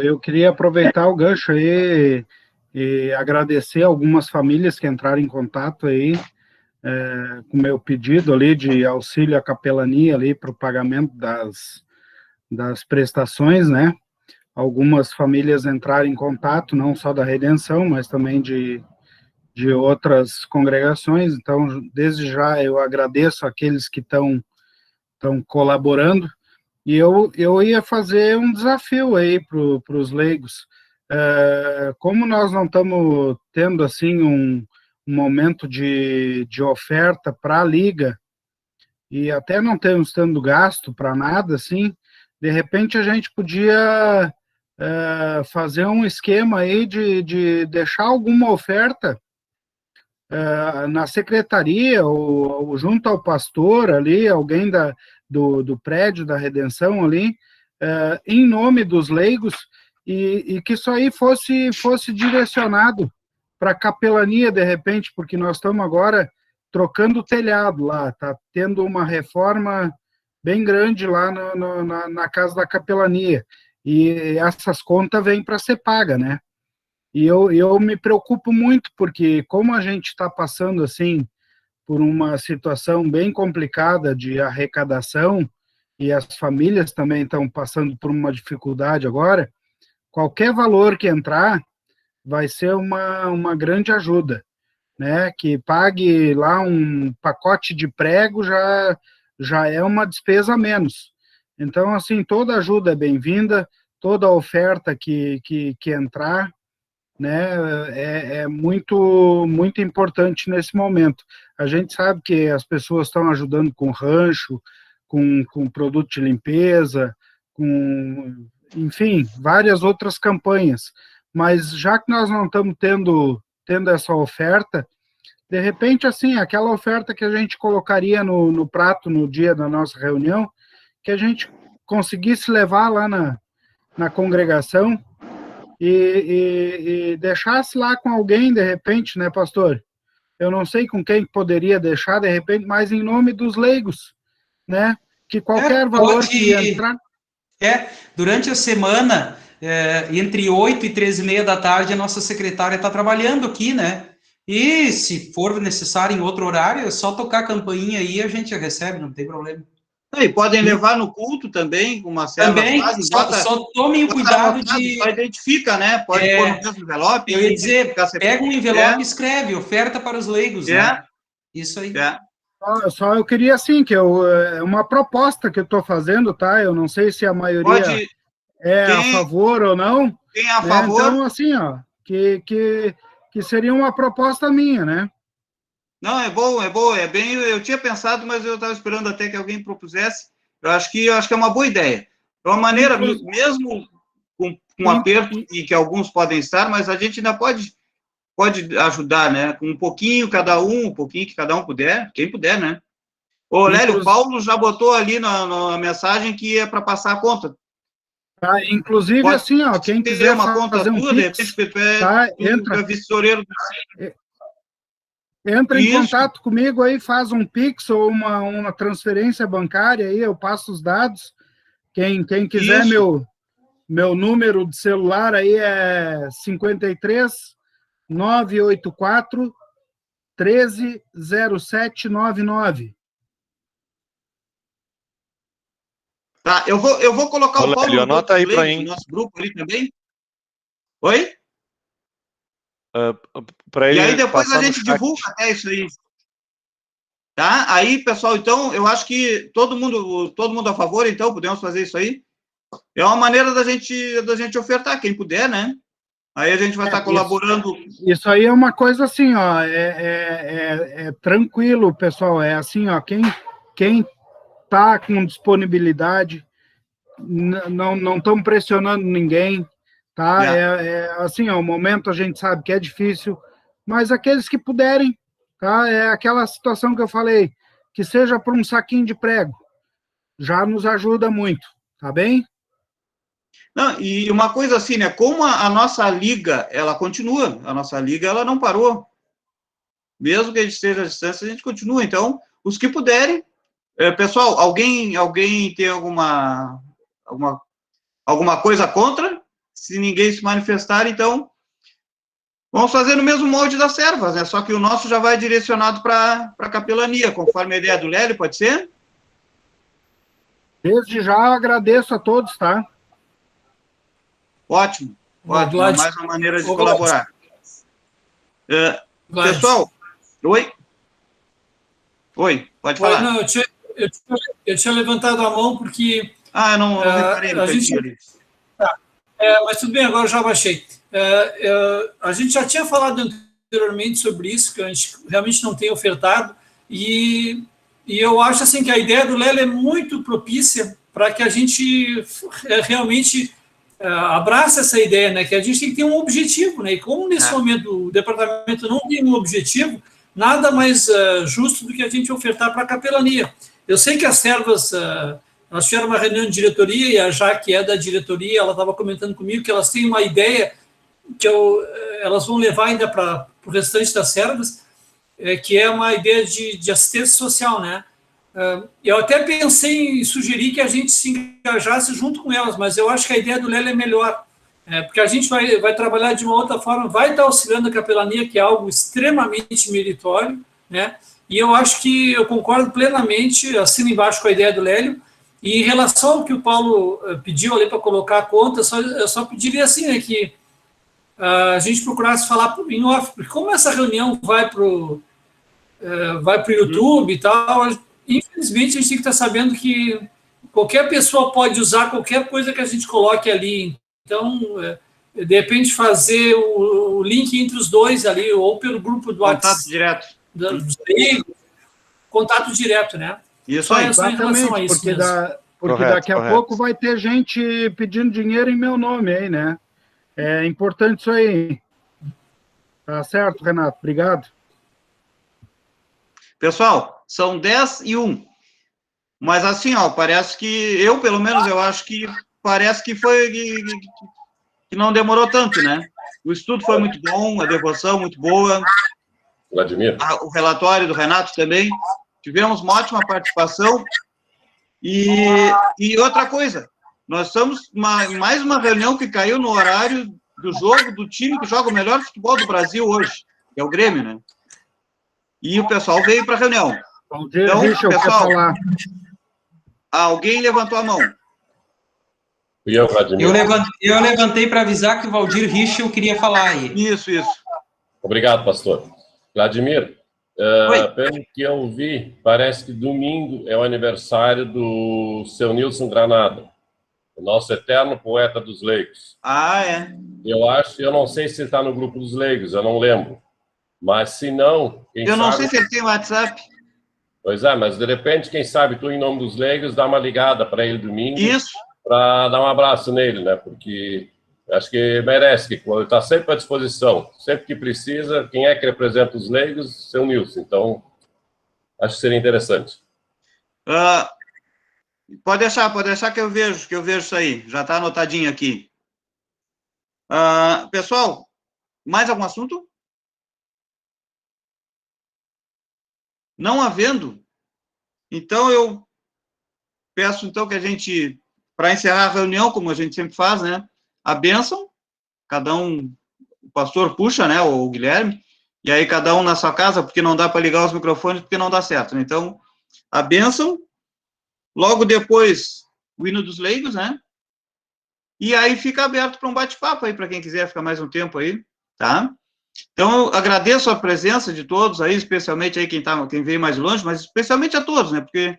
Eu queria aproveitar o gancho aí e agradecer algumas famílias que entraram em contato aí com o meu pedido ali de auxílio à capelania ali para o pagamento das prestações, né? Algumas famílias entraram em contato, não só da Redenção, mas também de outras congregações. Então, desde já, eu agradeço aqueles que estão colaborando. E eu ia fazer um desafio aí para os leigos. Como nós não estamos tendo, assim, um momento de oferta para a liga, e até não temos tendo gasto para nada, assim, de repente a gente podia fazer um esquema aí de deixar alguma oferta na secretaria ou junto ao pastor ali, alguém do prédio da Redenção ali, em nome dos leigos, e que isso aí fosse direcionado para a capelania, de repente, porque nós estamos agora trocando o telhado lá, está tendo uma reforma bem grande lá na casa da capelania, e essas contas vêm para ser paga, né? E eu me preocupo muito, porque como a gente está passando, assim, por uma situação bem complicada de arrecadação, e as famílias também estão passando por uma dificuldade agora, qualquer valor que entrar vai ser uma grande ajuda, né? Que pague lá um pacote de prego já é uma despesa a menos. Então, assim, toda ajuda é bem-vinda, toda oferta que entrar, né, é muito, muito importante nesse momento. A gente sabe que as pessoas estão ajudando com rancho, com produto de limpeza, enfim, várias outras campanhas. Mas já que nós não estamos tendo essa oferta, de repente, assim, aquela oferta que a gente colocaria no prato no dia da nossa reunião, que a gente conseguisse levar lá na congregação, e deixasse lá com alguém, de repente, né, pastor? Eu não sei com quem poderia deixar, de repente, mas em nome dos leigos, né? Que qualquer valor que entrar... Durante a semana, entre 8 e 13h30 da tarde, a nossa secretária está trabalhando aqui, né? E se for necessário em outro horário, é só tocar a campainha aí e a gente recebe, não tem problema. E podem levar no culto também, com uma serva. Também, só tomem o cuidado de... Só identifica, né? Pode pôr no mesmo envelope. Eu ia dizer, pega um envelope e escreve, oferta para os leigos, né? Isso aí. Só eu queria, assim, que é uma proposta que eu estou fazendo, tá? Eu não sei se a maioria a favor ou não. Quem é a favor? Então, assim, ó, que seria uma proposta minha, né? Não, é bom, é bem... Eu tinha pensado, mas eu estava esperando até que alguém propusesse. Eu acho que é uma boa ideia. É uma maneira, mesmo com aperto, e que alguns podem estar, mas a gente ainda pode ajudar, né? Com um pouquinho um pouquinho que cada um puder, quem puder, né? Ô, Lélio, o Paulo já botou ali na mensagem que é para passar a conta. Tá, inclusive, assim, ó, quem quiser uma conta fazer um tua, Pix, tá, entra em contato comigo aí, faz um Pix ou uma transferência bancária aí, eu passo os dados. Quem quiser, meu número de celular aí é 53 984 130799. Tá, eu vou colocar o Paulo anota aí para mim. No nosso grupo ali também. Oi? E aí depois a gente divulga até isso aí. Tá? Aí, pessoal, então, eu acho que todo mundo a favor, então, podemos fazer isso aí. É uma maneira da gente ofertar, quem puder, né? Aí a gente vai estar colaborando. Isso aí é uma coisa assim, ó, é tranquilo, pessoal, é assim, ó, quem tá com disponibilidade, não estão pressionando ninguém, tá? Assim, ó, o momento a gente sabe que é difícil, mas aqueles que puderem, tá? É aquela situação que eu falei, que seja por um saquinho de prego, já nos ajuda muito, tá bem? Não, e uma coisa assim, né? Como a nossa liga, ela continua, a nossa liga, ela não parou. Mesmo que a gente esteja à distância, a gente continua. Então, os que puderem, pessoal, alguém tem alguma coisa contra? Se ninguém se manifestar, então, vamos fazer no mesmo molde das servas, né? Só que o nosso já vai direcionado para a capelania, conforme a ideia do Lélio, pode ser? Desde já eu agradeço a todos, tá? Ótimo. Mais uma maneira de colaborar. Pessoal, oi, pode falar. Não, eu tinha levantado a mão porque... eu não reparei no cantinho ali. Mas tudo bem, agora eu já baixei. A gente já tinha falado anteriormente sobre isso, que a gente realmente não tem ofertado, e eu acho assim, que a ideia do Lélio é muito propícia para que a gente realmente abrace essa ideia, né, que a gente tem que ter um objetivo, né, e como nesse momento o departamento não tem um objetivo, nada mais justo do que a gente ofertar para a capelania. Eu sei que as servas... Nós tivemos uma reunião de diretoria e a Jaque é da diretoria, ela estava comentando comigo que elas têm uma ideia que elas vão levar ainda para o restante das servas, que é uma ideia de assistência social, né? Eu até pensei em sugerir que a gente se engajasse junto com elas, mas eu acho que a ideia do Lélio é melhor, porque a gente vai trabalhar de uma outra forma, vai estar auxiliando a capelania, que é algo extremamente meritório, né? E eu acho que eu concordo plenamente, assino embaixo com a ideia do Lélio. E em relação ao que o Paulo pediu ali para colocar a conta, eu só pediria assim, né, que a gente procurasse falar em off, porque como essa reunião vai para o YouTube e tal, infelizmente a gente tem que estar sabendo que qualquer pessoa pode usar qualquer coisa que a gente coloque ali. Então, de repente, fazer o link entre os dois ali, ou pelo grupo do WhatsApp. Contato direto. Contato direto, né? Isso aí, só em relação a isso porque daqui a pouco vai ter gente pedindo dinheiro em meu nome aí, né? É importante isso aí. Tá certo, Renato? Obrigado. Pessoal, são 10:01. Mas assim, ó, parece que pelo menos, eu acho que parece que foi que não demorou tanto, né? O estudo foi muito bom, a devoção muito boa. Vladimir. O relatório do Renato também. Tivemos uma ótima participação. E outra coisa, nós estamos mais uma reunião que caiu no horário do jogo do time que joga o melhor futebol do Brasil hoje, que é o Grêmio, né? E o pessoal veio para a reunião. Então, pessoal, Alguém levantou a mão. Fui eu, Vladimir. Eu levantei para avisar que o Valdir Richel queria falar aí. Isso. Obrigado, pastor. Vladimir, pelo que eu vi, parece que domingo é o aniversário do seu Nilson Granada, o nosso eterno poeta dos leigos. Ah, é. Eu não sei se ele está no grupo dos leigos, eu não lembro. Mas se não, eu não sei se ele tem WhatsApp. Pois é, mas de repente, quem sabe tu, em nome dos leigos, dá uma ligada para ele domingo. Isso. Para dar um abraço nele, né? Porque acho que merece, que ele está sempre à disposição. Sempre que precisa, quem é que representa os leigos? Seu Nilson. Então, acho que seria interessante. Pode deixar que eu vejo isso aí. Já está anotadinho aqui. Pessoal, mais algum assunto? Não havendo, então eu peço então que a gente, para encerrar a reunião, como a gente sempre faz, né, a bênção, cada um, o pastor puxa, né, ou o Guilherme, e aí cada um na sua casa, porque não dá para ligar os microfones, porque não dá certo, né? Então, a bênção, logo depois, o hino dos leigos, né, e aí fica aberto para um bate-papo aí, para quem quiser ficar mais um tempo aí, tá? Então, eu agradeço a presença de todos aí, especialmente aí quem veio mais longe, mas especialmente a todos, né, porque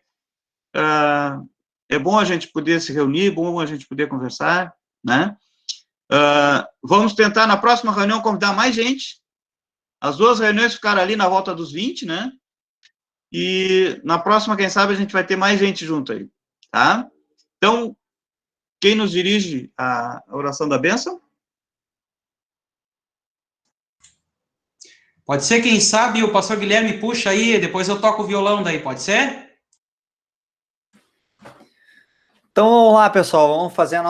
é bom a gente poder se reunir, bom a gente poder conversar, né? Vamos tentar, na próxima reunião, convidar mais gente. As duas reuniões ficaram ali na volta dos 20, né? E na próxima, quem sabe, a gente vai ter mais gente junto aí, tá? Então, quem nos dirige a oração da bênção? Pode ser, quem sabe, o pastor Guilherme puxa aí, depois eu toco o violão daí, pode ser? Então, vamos lá, pessoal, vamos fazer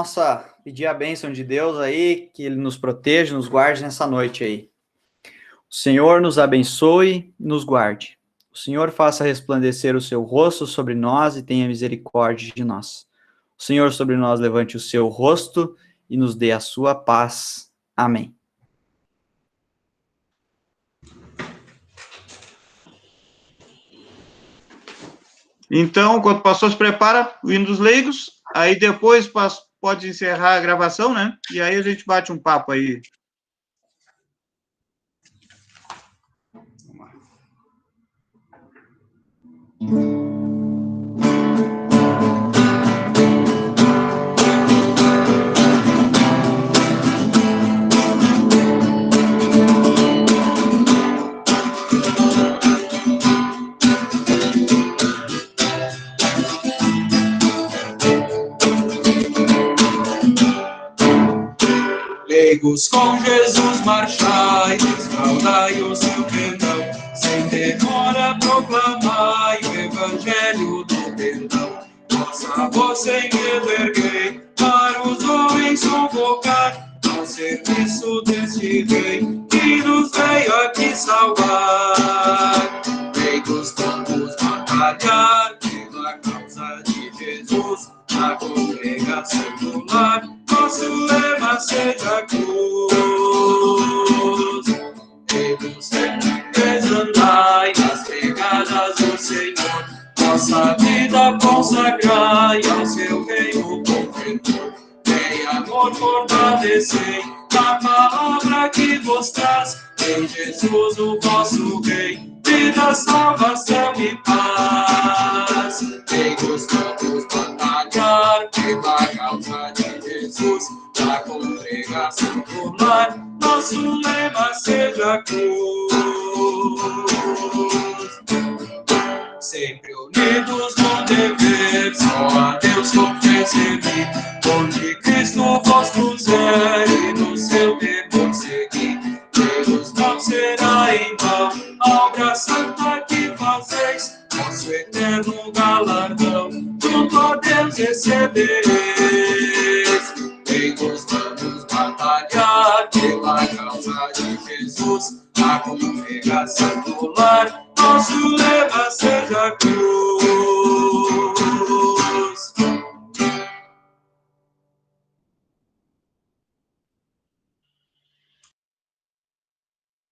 pedir a bênção de Deus aí, que Ele nos proteja, nos guarde nessa noite aí. O Senhor nos abençoe, nos guarde. O Senhor faça resplandecer o seu rosto sobre nós e tenha misericórdia de nós. O Senhor sobre nós levante o seu rosto e nos dê a sua paz. Amém. Então, enquanto o pastor se prepara, o hino dos leigos, aí depois pode encerrar a gravação, né? E aí a gente bate um papo aí. Leigos com Jesus marchai, escaldai o seu perdão, sem demora proclamai o evangelho do perdão. Vossa voz sem medo erguei, para os homens convocar, ao serviço deste rei, que nos veio aqui salvar. Leigos, vamos batalhar pela causa de Jesus, na congregação do lar, nosso lema seja cruz. Leigos, sempre desandai nas pegadas do Senhor, nossa vida consagrai ao seu reino convertor. Tem amor fortalecei na palavra que vos traz, em Jesus o vosso Rei, vida, salvação e paz. Leigos, vamos batalhar pela causa de Jesus, na congregação do lar, nosso lema seja cruz. Sempre unidos no dever, só a Deus confesso servir, onde Cristo vos puser e no seu temor seguir. Deus não será em vão a obra santa que fazeis, nosso eterno galardão junto a Deus recebereis. Leigos, vamos batalhar pela causa de Jesus, na congregação do lar, nosso lema